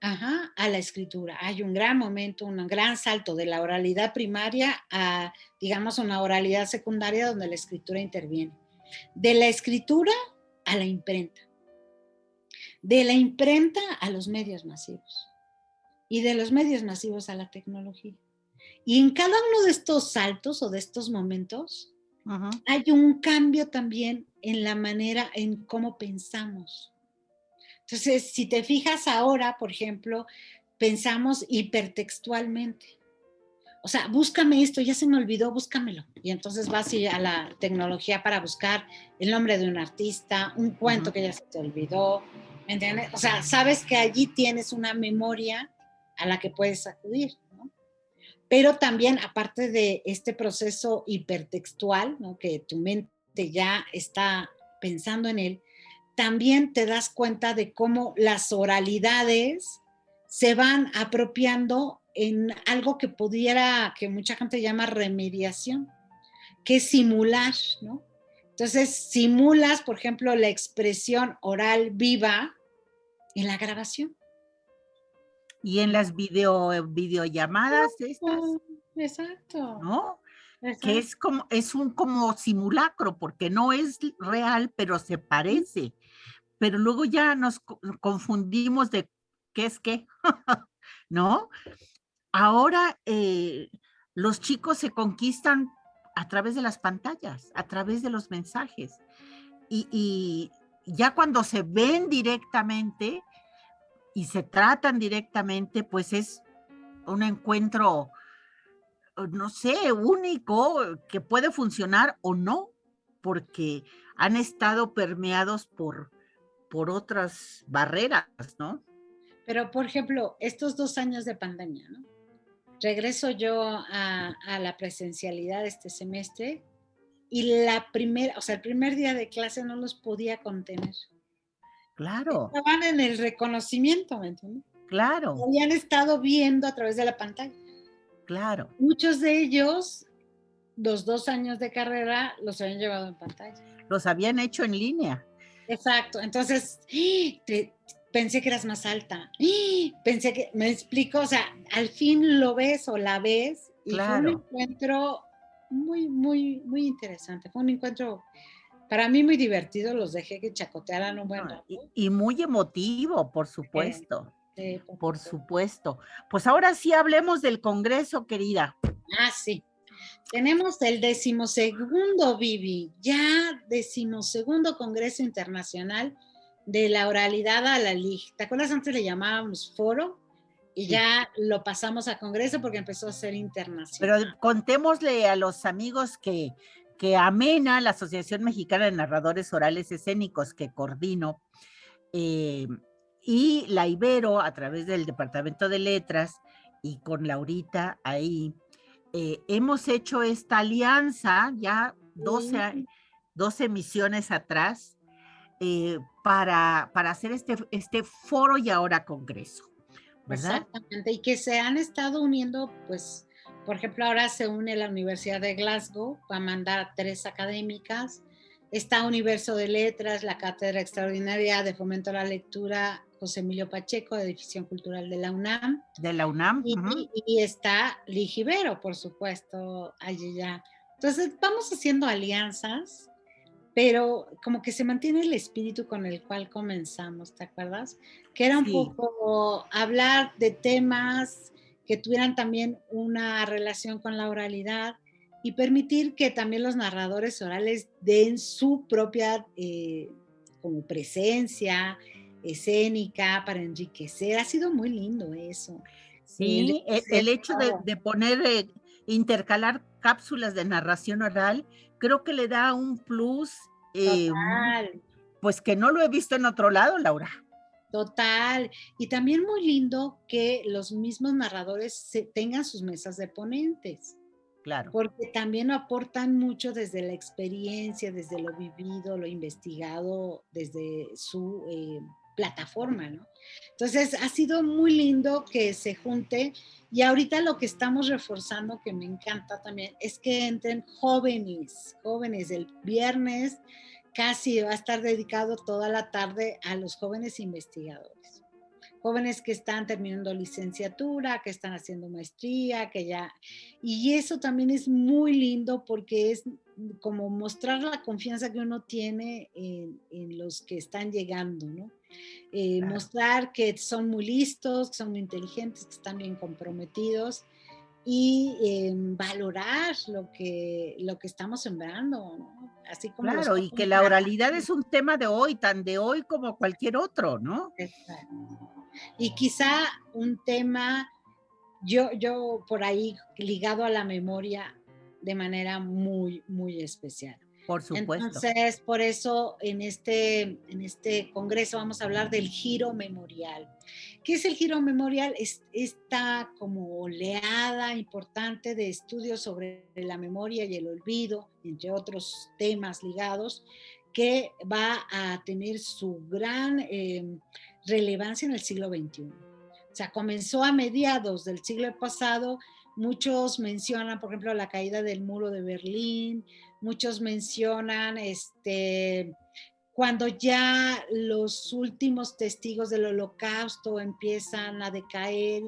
ajá, a la escritura. Hay un gran momento, un gran salto de la oralidad primaria a, digamos, una oralidad secundaria donde la escritura interviene. De la escritura a la imprenta. De la imprenta a los medios masivos. Y de los medios masivos a la tecnología. Y en cada uno de estos saltos o de estos momentos, Ujú. hay un cambio también en la manera en cómo pensamos. Entonces, si te fijas ahora, por ejemplo, pensamos hipertextualmente. O sea, búscame esto, ya se me olvidó, búscamelo. Y entonces vas a la tecnología para buscar el nombre de un artista, un cuento Ujú. que ya se te olvidó, ¿me entiendes? O sea, sabes que allí tienes una memoria a la que puedes acudir, ¿no? Pero también, aparte de este proceso hipertextual, ¿no? Que tu mente ya está pensando en él, también te das cuenta de cómo las oralidades se van apropiando en algo que pudiera, que mucha gente llama remediación, que es simular, ¿no? Entonces, simulas, por ejemplo, la expresión oral viva en la grabación. Y en las videollamadas estas, Exacto, ¿no? Que exacto. es un como simulacro, porque no es real, pero se parece. Pero luego ya nos confundimos de qué es qué, ¿no? Ahora los chicos se conquistan a través de las pantallas, a través de los mensajes. Y ya cuando se ven directamente y se tratan directamente, pues es un encuentro, no sé, único, que puede funcionar o no, porque han estado permeados por otras barreras, ¿no? Pero, por ejemplo, estos 2 años de pandemia, ¿no? Regreso yo a la presencialidad este semestre y o sea, el primer día de clase no los podía contener. Claro, Estaban en el reconocimiento, ¿me entiendes? claro, Habían estado viendo a través de la pantalla. claro. Muchos de ellos, los 2 años de carrera, los habían llevado en pantalla. Los habían hecho en línea. Exacto. Entonces, pensé que eras más alta. Pensé que, me explico, o sea, al fin lo ves o la ves y fue un Claro. encuentro muy, muy, muy interesante. Fue un encuentro Para mí muy divertido, los dejé que chacotearan un buen rato. Y muy emotivo, por Sí, supuesto, sí, por supuesto. Pues ahora sí hablemos del Congreso, querida. sí. Tenemos el 12º, Vivi, ya 12º Congreso Internacional de la Oralidad a la LIG. ¿Te acuerdas? Antes le llamábamos foro y Sí. ya lo pasamos a Congreso porque empezó a ser Pero internacional. contémosle a los amigos que AMENA, la Asociación Mexicana de Narradores Orales Escénicos, que coordino, y la Ibero, a través del Departamento de Letras, y con Laurita ahí, hemos hecho esta alianza ya 12 emisiones atrás, para hacer este foro y ahora congreso, ¿verdad? Exactamente, y que se han estado uniendo, pues, por ejemplo, ahora se une la Universidad de Glasgow, va a mandar 3 académicas, está Universo de Letras, la Cátedra Extraordinaria de Fomento a la Lectura, José Emilio Pacheco, de Difusión Cultural de la UNAM, De la UNAM. y está Ligibero, por supuesto, allí ya. Entonces, vamos haciendo alianzas, pero como que se mantiene el espíritu con el cual comenzamos, ¿te acuerdas? Que era un Sí. poco hablar de temas que tuvieran también una relación con la oralidad y permitir que también los narradores orales den su propia como presencia escénica para enriquecer. Ha sido muy lindo eso. Sí, el hecho de poner, intercalar cápsulas de narración oral, creo que le da un plus, Total. pues que no lo he visto en otro lado, Laura. Total. Y también muy lindo que los mismos narradores tengan sus mesas de ponentes, Claro. porque también aportan mucho desde la experiencia, desde lo vivido, lo investigado, desde su plataforma, ¿no? Entonces, ha sido muy lindo que se junte y ahorita lo que estamos reforzando, que me encanta también, es que entren jóvenes. El viernes casi va a estar dedicado toda la tarde a los jóvenes investigadores. Jóvenes que están terminando licenciatura, que están haciendo maestría, que ya... Y eso también es muy lindo porque es como mostrar la confianza que uno tiene en los que están llegando, ¿no? Claro. Mostrar que son muy listos, que son muy inteligentes, que están bien comprometidos y valorar lo que estamos sembrando, ¿no? Así como los Claro, y que jóvenes la oralidad narradores. es un tema de hoy, tan de hoy como cualquier otro, ¿no? Exacto. Y quizá un tema, yo por ahí ligado a la memoria de manera muy, muy especial. Por supuesto. Entonces, por eso en este congreso vamos a hablar del giro memorial. ¿Qué es el giro memorial? Es esta como oleada importante de estudios sobre la memoria y el olvido, entre otros temas ligados, que va a tener su gran relevancia en el siglo XXI. O sea, comenzó a mediados del siglo pasado. Muchos mencionan, por ejemplo, la caída del muro de Berlín. Muchos mencionan cuando ya los últimos testigos del Holocausto empiezan a decaer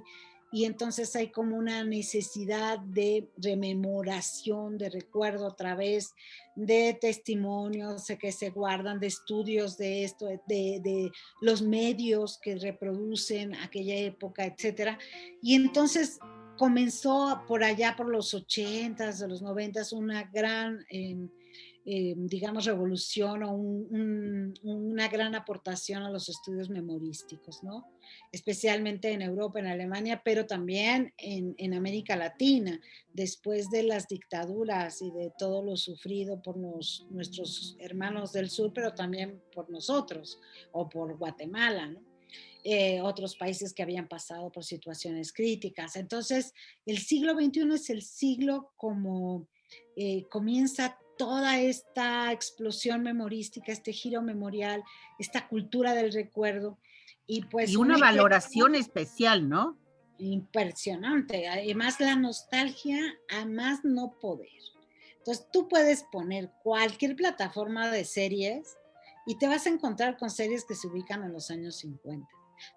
y entonces hay como una necesidad de rememoración, de recuerdo a través de testimonios que se guardan, de estudios de esto, de los medios que reproducen aquella época, etcétera. Y entonces comenzó por allá por los 80s, de los 90s, una gran digamos, revolución o una gran aportación a los estudios memorísticos, ¿no? Especialmente en Europa, en Alemania, pero también en América Latina, después de las dictaduras y de todo lo sufrido por nuestros hermanos del sur, pero también por nosotros o por Guatemala, ¿no? Otros países que habían pasado por situaciones críticas. Entonces, el siglo XXI es el siglo como comienza toda esta explosión memorística, este giro memorial, esta cultura del recuerdo. Y pues Y una valoración especial, ¿no? impresionante. Además, la nostalgia a más no poder. Entonces, tú puedes poner cualquier plataforma de series y te vas a encontrar con series que se ubican en los años 50.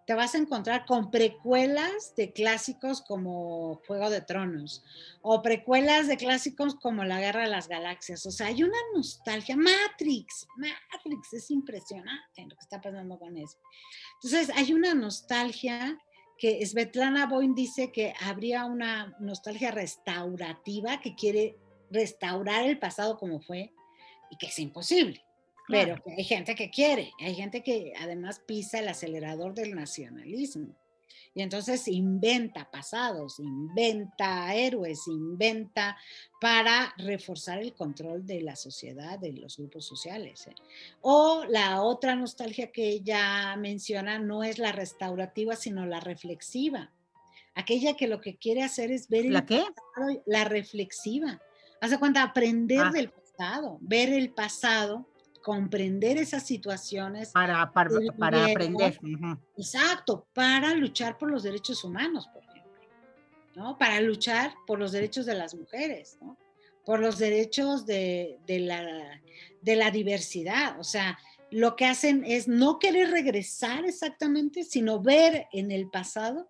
te vas a encontrar con precuelas de clásicos como Juego de Tronos o precuelas de clásicos como La Guerra de las Galaxias. O sea, hay una nostalgia. Matrix es impresionante lo que está pasando con eso. Entonces, hay una nostalgia que Svetlana Boym dice que habría una nostalgia restaurativa que quiere restaurar el pasado como fue y que es imposible. Claro. Pero que hay gente que quiere, hay gente que además pisa el acelerador del nacionalismo. Y entonces inventa pasados, inventa héroes, inventa para reforzar el control de la sociedad, de los grupos sociales. O la otra nostalgia que ella menciona no es la restaurativa, sino la reflexiva. Aquella que lo que quiere hacer es ver ¿La qué? pasado, la reflexiva. Hace cuenta, aprender del pasado, ver el pasado, comprender esas situaciones. Para aprender. Uh-huh. Exacto, para luchar por los derechos humanos, por ejemplo, ¿no? Para luchar por los derechos de las mujeres, ¿no? Por los derechos de la diversidad. O sea, lo que hacen es no querer regresar exactamente, sino ver en el pasado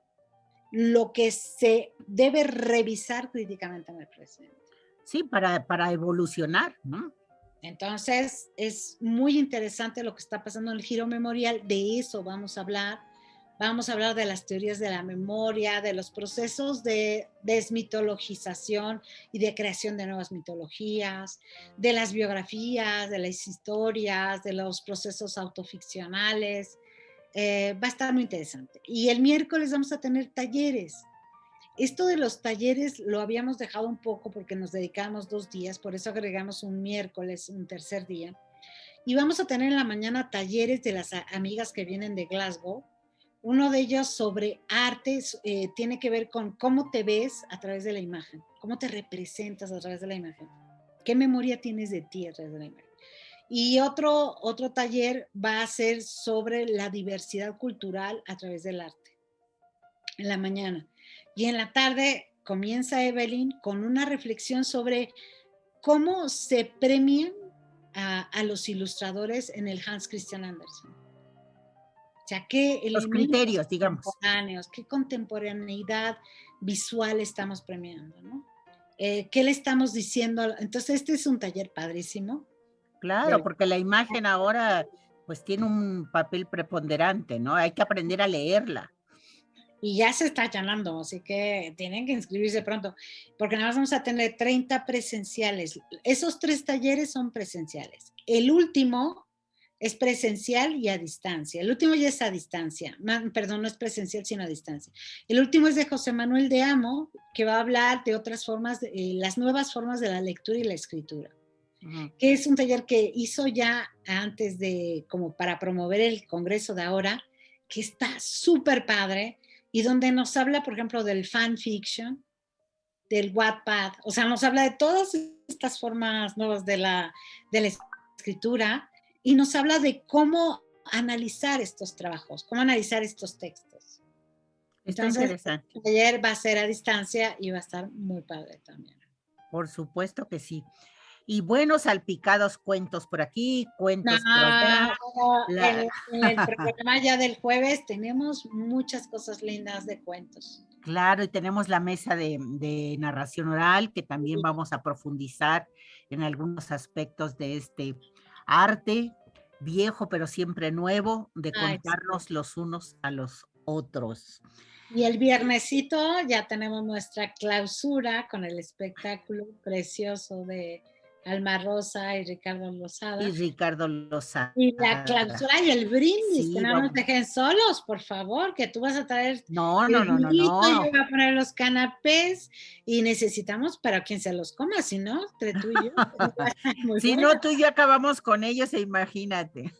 lo que se debe revisar críticamente en el presente. Sí, para evolucionar, ¿no? Entonces, es muy interesante lo que está pasando en el Giro Memorial. De eso vamos a hablar. Vamos a hablar de las teorías de la memoria, de los procesos de desmitologización y de creación de nuevas mitologías, de las biografías, de las historias, de los procesos autoficcionales. Va a estar muy interesante. Y el miércoles vamos a tener talleres. Esto de los talleres lo habíamos dejado un poco porque nos dedicamos 2 días, por eso agregamos un miércoles, un tercer día. Y vamos a tener en la mañana talleres de las amigas que vienen de Glasgow. Uno de ellos sobre arte, tiene que ver con cómo te ves a través de la imagen, cómo te representas a través de la imagen, qué memoria tienes de ti a través de la imagen. Y otro taller va a ser sobre la diversidad cultural a través del arte, en la mañana. Y en la tarde comienza Evelyn con una reflexión sobre cómo se premian a los ilustradores en el Hans Christian Andersen. O sea, qué los criterios, digamos. Contemporáneos, qué contemporaneidad visual estamos premiando, ¿no? ¿Qué le estamos diciendo? Entonces, este es un taller padrísimo. Claro, porque la imagen ahora pues tiene un papel preponderante, ¿no? Hay que aprender a leerla. Y ya se está llenando, así que tienen que inscribirse pronto, porque nada más vamos a tener 30 presenciales. Esos 3 talleres son presenciales. El último es presencial y a distancia. El último ya es a distancia. Perdón, no es presencial, sino a distancia. El último es de José Manuel de Amo, que va a hablar de otras formas, las nuevas formas de la lectura y la escritura. Que es un taller que hizo ya antes de, como para promover el congreso de ahora, que está súper padre, y donde nos habla, por ejemplo, del fanfiction, del Wattpad, o sea, nos habla de todas estas formas nuevas de la escritura, y nos habla de cómo analizar estos trabajos, cómo analizar estos textos. Está Entonces, interesante. el taller va a ser a distancia y va a estar muy padre también. Por supuesto que sí. Y buenos salpicados cuentos por aquí, cuentos por allá. En el programa ya del jueves tenemos muchas cosas lindas de cuentos. Claro, y tenemos la mesa de narración oral, que también vamos a profundizar en algunos aspectos de este arte viejo, pero siempre nuevo, de contarnos los unos a los otros. Y el viernesito ya tenemos nuestra clausura con el espectáculo precioso de Alma Rosa y Ricardo Lozada. Y la clausura y el brindis, que no nos dejen solos, por favor, que tú vas a traer no. Yo voy a poner los canapés y necesitamos para quien se los coma, si no, entre tú y yo. Si no, tú y yo acabamos con ellos, imagínate.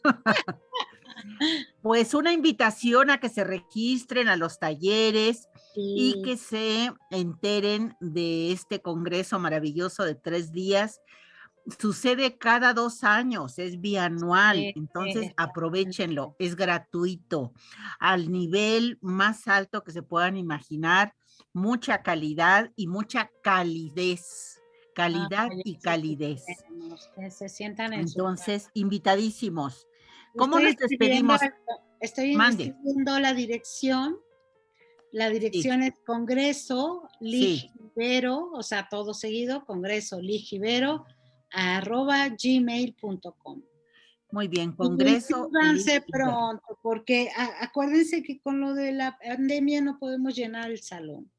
Pues una invitación a que se registren a los talleres y que se enteren de este congreso maravilloso de 3 días. Sucede cada 2 años, es bianual, entonces aprovechenlo, es gratuito, al nivel más alto que se puedan imaginar, mucha calidad y mucha calidez, calidad y calidez. Que se sientan en entonces, invitadísimos. ¿Cómo nos despedimos? Estoy Mande. escribiendo la dirección. La dirección es Congreso Sí. Ligibero, o sea, todo seguido, Congreso Ligibero, @gmail.com. Muy bien, Y Congreso inscríbanse Ligibero. pronto, porque acuérdense que con lo de la pandemia no podemos llenar el salón.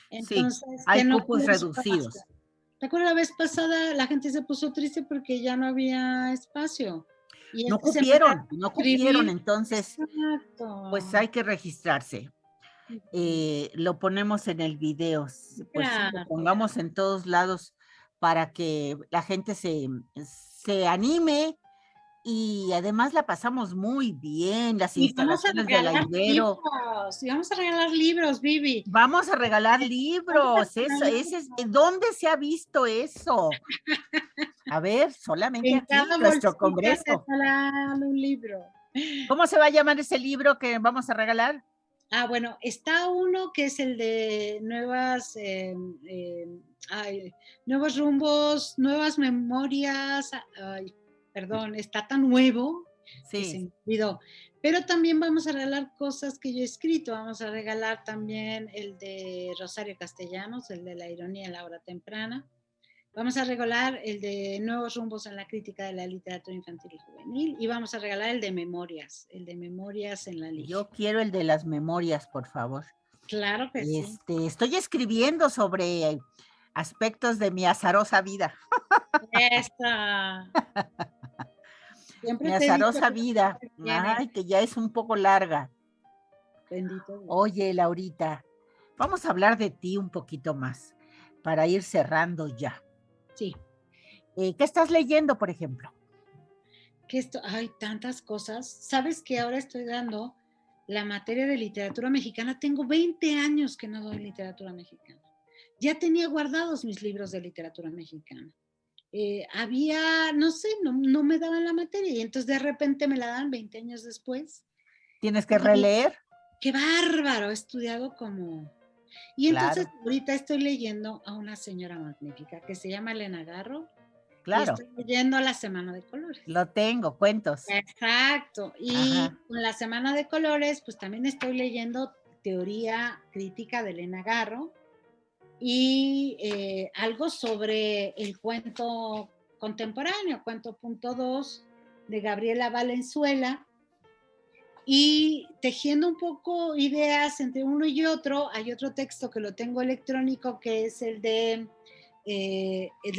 Sí, Entonces, hay que no cupos les reducidos. pase. ¿Te acuerdas la vez pasada? La gente se puso triste porque ya no había espacio. Y No se empezaron cupieron, a escribir. entonces pues Exacto. hay que registrarse. Lo ponemos en el video, pues sí, lo Gracias. pongamos en todos lados para que la gente se anime y además la pasamos muy bien, las Y vamos a instalaciones de la regalar Ibero. libros. Y vamos a regalar libros, Vivi. Vamos a regalar libros, ¿dónde se ha visto eso? A ver, solamente En aquí, cada nuestro bolsita te congreso. regalan un libro. ¿Cómo se va a llamar ese libro que vamos a regalar? Bueno, está uno que es el de nuevos rumbos, nuevas memorias. Ay, perdón, está tan nuevo que se Sí. me olvidó. Pero también vamos a regalar cosas que yo he escrito. Vamos a regalar también el de Rosario Castellanos, el de La ironía en la hora temprana. Vamos a regalar el de Nuevos rumbos en la crítica de la literatura infantil y juvenil y vamos a regalar el de Memorias en la LIG. Yo quiero el de las memorias, por favor. Claro que sí. Estoy escribiendo sobre aspectos de mi azarosa vida. Esta. Mi azarosa vida. Ay, que ya es un poco larga. Bendito Dios. Oye, Laurita, vamos a hablar de ti un poquito más para ir cerrando ya. Sí. ¿Qué estás leyendo, por ejemplo? Hay tantas cosas. ¿Sabes que ahora estoy dando la materia de literatura mexicana? Tengo 20 años que no doy literatura mexicana. Ya tenía guardados mis libros de literatura mexicana. No sé, no me daban la materia y entonces de repente me la dan 20 años después. ¿Tienes que releer? ¡Qué bárbaro! He estudiado como... Y entonces ahorita estoy leyendo a una señora magnífica que se llama Elena Garro. Claro. Y estoy leyendo La Semana de Colores. Lo tengo, cuentos. Exacto. Y con La Semana de Colores, pues también estoy leyendo teoría crítica de Elena Garro y algo sobre el cuento contemporáneo, cuento punto 2 de Gabriela Valenzuela, y tejiendo un poco ideas entre uno y otro. Hay otro texto que lo tengo electrónico que es el de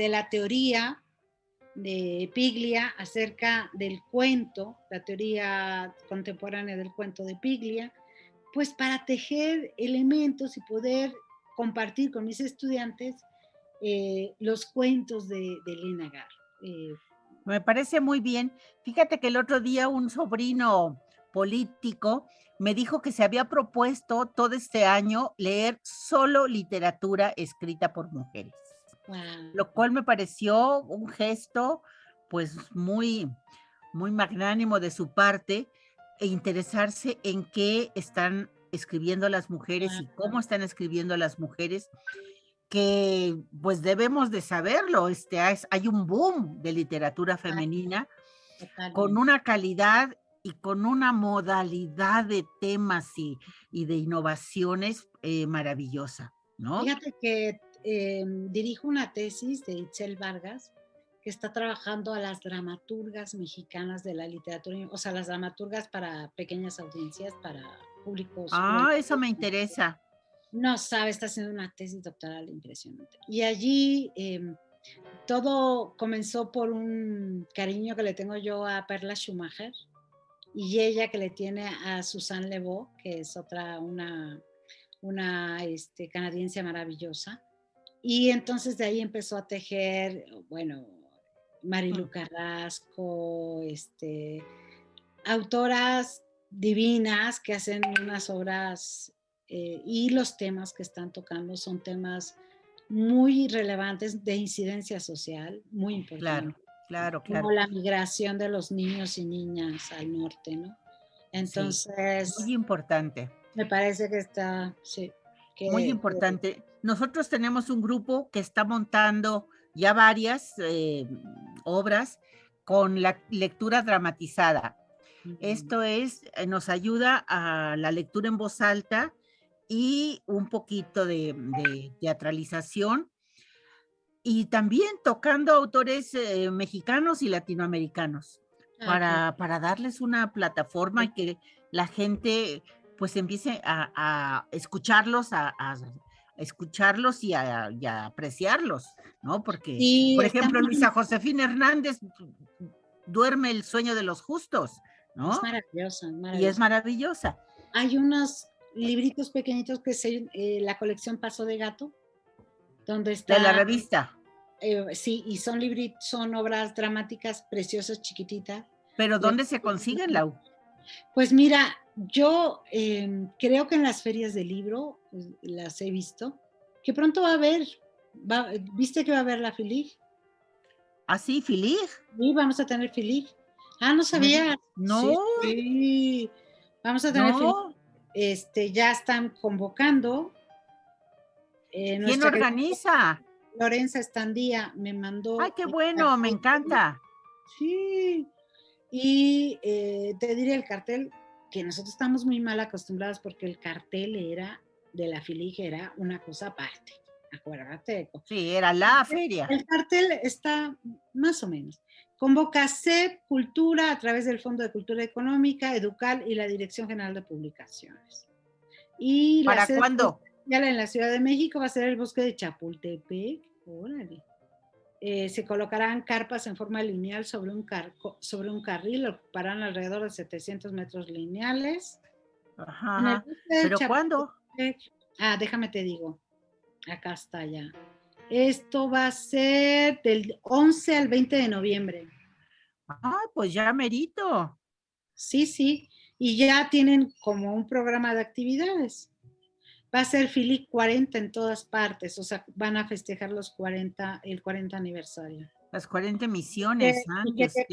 la teoría de Piglia acerca del cuento, la teoría contemporánea del cuento de Piglia, pues para tejer elementos y poder compartir con mis estudiantes los cuentos de Elena Garro. Me parece muy bien. Fíjate que el otro día un sobrino político me dijo que se había propuesto todo este año leer solo literatura escrita por mujeres. Wow. Lo cual me pareció un gesto pues muy, muy magnánimo de su parte e interesarse en qué están escribiendo las mujeres y cómo están escribiendo las mujeres, que pues debemos de saberlo. Hay un boom de literatura femenina con una calidad y con una modalidad de temas y de innovaciones maravillosa, ¿no? Fíjate que dirijo una tesis de Itzel Vargas que está trabajando a las dramaturgas mexicanas de la literatura, o sea, las dramaturgas para pequeñas audiencias, para públicos. Eso me interesa. No sabe, está haciendo una tesis doctoral impresionante. Y allí todo comenzó por un cariño que le tengo yo a Perla Schumacher y ella que le tiene a Suzanne Lebeau, que es una canadiense maravillosa. Y entonces de ahí empezó a tejer, bueno, Marilu Carrasco, autoras divinas que hacen unas obras y los temas que están tocando son temas muy relevantes de incidencia social, muy importantes. Claro. Como la migración de los niños y niñas al norte, ¿no? Entonces... Sí, muy importante. Me parece que está, sí. Muy importante. Nosotros tenemos un grupo que está montando ya varias obras con la lectura dramatizada. Esto nos ayuda a la lectura en voz alta y un poquito de teatralización y también tocando autores mexicanos y latinoamericanos para darles una plataforma y que la gente pues empiece a escucharlos, a escucharlos y a apreciarlos, ¿no? Porque, Sí, por está ejemplo, muy, Luisa Josefina Hernández duerme el sueño de los justos, es ¿no? maravillosa, es Y es maravillosa. maravillosa. Hay unos libritos pequeñitos que la colección Paso de Gato, donde De la está, revista. sí, y son libritos, son obras dramáticas preciosas, chiquititas. Pero ¿dónde se consiguen, Lau? Pues mira, yo creo que en las ferias de libro pues, las he visto, que pronto va a haber, ¿viste que va a haber la FILIG? ¿Ah, sí, Filig? Sí, vamos a tener FILIG. Ah, no No, sabía. Sí, no, sí. Vamos a tener FILIG. no. Ya están convocando. ¿Quién Nuestra querida organiza? Lorenza Estandía me Ay, mandó qué el bueno, me cartel. encanta. Sí. Y te diré el cartel, que nosotros estamos muy mal acostumbrados porque el cartel de la FILIG era una cosa aparte. Acuérdate. Sí, era la feria. El cartel está más o menos. Convoca CEP, Cultura, a través del Fondo de Cultura Económica, Educal y la Dirección General de Publicaciones. Y la ¿Para sede cuándo? en la Ciudad de México va a ser el Bosque de Chapultepec. Órale. Se colocarán carpas en forma lineal sobre un carril, ocuparán alrededor de 700 metros lineales. Ajá, En el ajá. Bosque de ¿Pero cuándo? Chapultepec, déjame te digo, acá está ya. Esto va a ser del 11 al 20 de noviembre. Ah, pues ya merito. Sí, sí. Y ya tienen como un programa de actividades. Va a ser FILIC 40 en todas partes, o sea, van a festejar el 40 aniversario. Las 40 emisiones, Y Sandy, usted.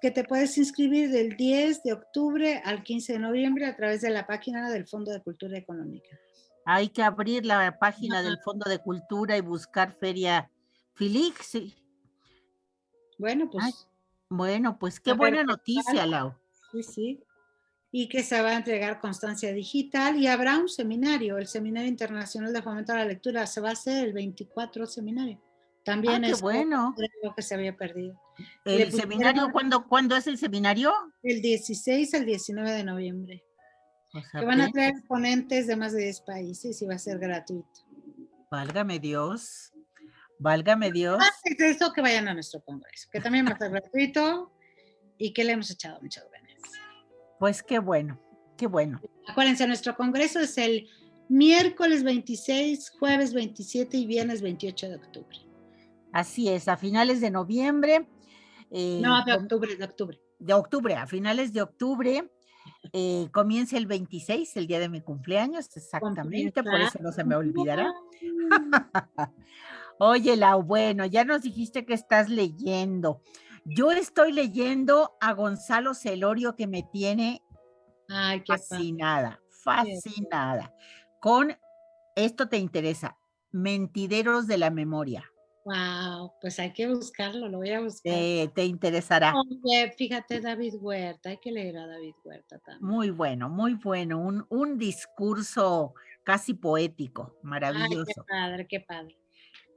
que te puedes inscribir del 10 de octubre al 15 de noviembre a través de la página del Fondo de Cultura Económica. Hay que abrir la página Ajá. del Fondo de Cultura y buscar Feria Filig. Sí. Bueno, Ay, pues bueno, pues qué a ver buena qué tal. noticia, Lau. Sí, sí. Y que se va a entregar constancia digital y habrá un seminario, el Seminario Internacional de Fomento a la Lectura, se va a hacer el 24 seminario. Ah, También qué es bueno. algo que se había perdido. Le ¿El seminario? pusieron ¿Cuándo es el seminario? el 16 al 19 de noviembre, Pues que van a apenas, traer ponentes de más de 10 países y va a ser gratuito. válgame Dios, válgame Dios. Es eso que vayan a nuestro congreso, que también va a ser gratuito y que le hemos echado muchas ganas. Pues qué bueno, qué bueno. Acuérdense, nuestro congreso es el miércoles 26, jueves 27 y viernes 28 de octubre. Así es, a finales de noviembre. No, de octubre, de octubre. De octubre, a finales de octubre. Comienza el 26, el día de mi cumpleaños, exactamente, por eso no se me olvidará. Oye, Lau, bueno, ya nos dijiste que estás leyendo. Yo estoy leyendo a Gonzalo Celorio, que me tiene Ay, qué fascinada, fascinada. Con, esto te interesa, Mentideros de la Memoria. Wow, pues hay que buscarlo, lo voy a buscar. Te interesará. Oye, fíjate, David Huerta, hay que leer a David Huerta también. Muy bueno, un discurso casi poético, Ay, qué maravilloso. padre, qué padre.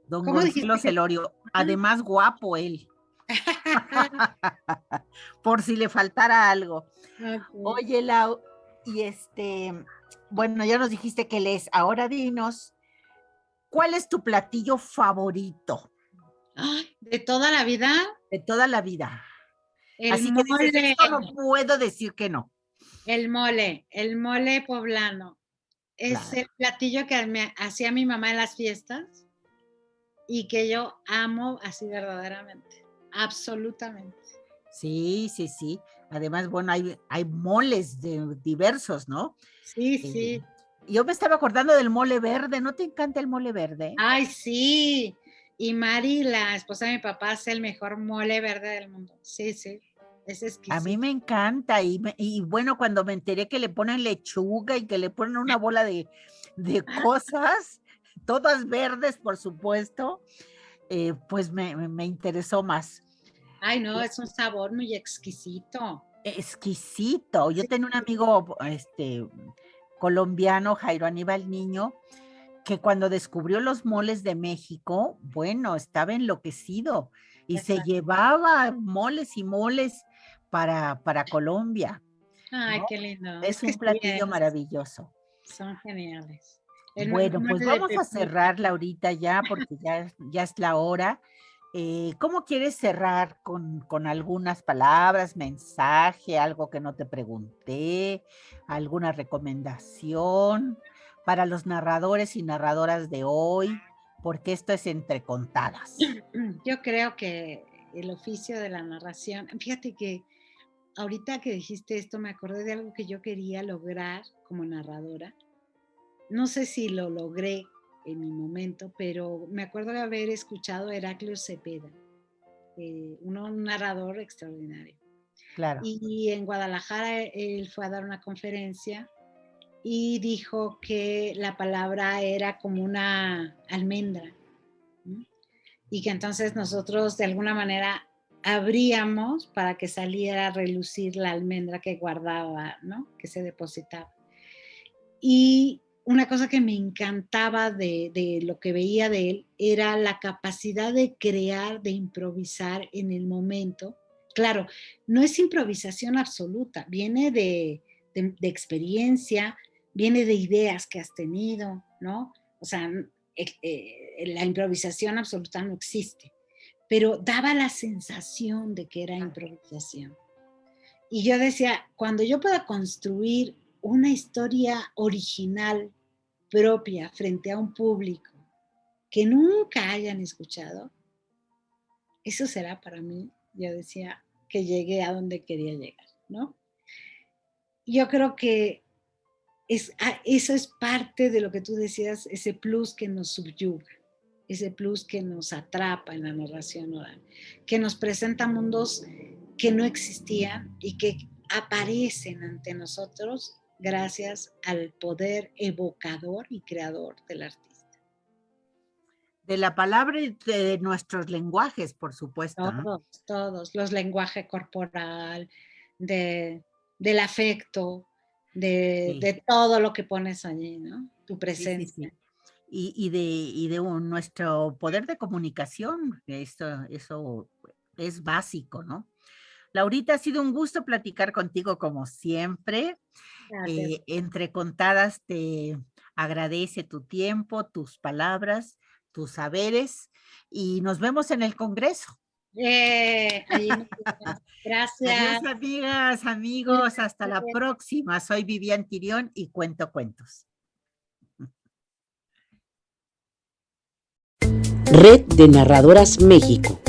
Don ¿Cómo Gonzalo dijiste que? Celorio, además guapo él, por si le faltara algo. Okay. Oye, Lau, y bueno, ya nos dijiste que lees, ahora dinos, ¿cuál es tu platillo favorito Ay, de toda la vida, de toda la vida? el Así que dices, mole, esto no puedo decir que no. el mole poblano. Es Claro. el platillo que me hacía mi mamá en las fiestas y que yo amo así verdaderamente, absolutamente. Sí, sí, sí. Además, bueno, hay moles diversos, ¿no? Sí, sí. Yo me estaba acordando del mole verde. ¿No te encanta el mole verde? Ay, sí. Y Mari, la esposa de mi papá, hace el mejor mole verde del mundo. Sí, sí. Es exquisito. A mí me encanta. Y bueno, cuando me enteré que le ponen lechuga y que le ponen una bola de cosas, todas verdes, por supuesto, pues me interesó más. Ay, no, es un sabor muy exquisito. exquisito. Yo Sí, tenía un amigo, colombiano, Jairo Aníbal Niño, que cuando descubrió los moles de México, bueno, estaba enloquecido y se exacto. llevaba moles y moles para Colombia, Ay, ¿no? qué lindo. Es Es que un sí, platillo maravilloso. son geniales. El Bueno, pues mole de vamos a pepita. cerrar, Laurita, ya, porque ya es la hora. ¿Cómo quieres cerrar con algunas palabras, mensaje, algo que no te pregunté, alguna recomendación para los narradores y narradoras de hoy? Porque esto es entre contadas. Yo creo que el oficio de la narración, fíjate que ahorita que dijiste esto me acordé de algo que yo quería lograr como narradora. No sé si lo logré en mi momento, pero me acuerdo de haber escuchado a Heraclio Cepeda, un narrador extraordinario. Claro, Y en Guadalajara él fue a dar una conferencia y dijo que la palabra era como una almendra, ¿no? Y que entonces nosotros de alguna manera abríamos para que saliera a relucir la almendra que guardaba, ¿no? Que se depositaba. Y una cosa que me encantaba de lo que veía de él era la capacidad de crear, de improvisar en el momento. Claro, no es improvisación absoluta, viene de experiencia, viene de ideas que has tenido, ¿no? O sea, la improvisación absoluta no existe, pero daba la sensación de que era improvisación. Y yo decía, cuando yo pueda construir una historia original propia frente a un público que nunca hayan escuchado, eso será para mí, yo decía, que llegué a donde quería llegar, ¿no? Yo creo que eso es parte de lo que tú decías, ese plus que nos subyuga, ese plus que nos atrapa en la narración oral, que nos presenta mundos que no existían y que aparecen ante nosotros gracias al poder evocador y creador del artista. de la palabra y de nuestros lenguajes, por supuesto, ¿no? Todos, los lenguaje corporal, de, del afecto, Sí, de todo lo que pones allí, ¿no? Tu sí, sí, presencia. sí. Y de nuestro poder de comunicación, eso es básico, ¿no? Laurita, ha sido un gusto platicar contigo como siempre. Gracias. Entre contadas te agradece tu tiempo, tus palabras, tus saberes y nos vemos en el Congreso. Allí nos vemos. Adiós, Gracias. amigas, amigos, hasta la próxima. Soy Vivian Tirión y cuento cuentos. Red de Narradoras México.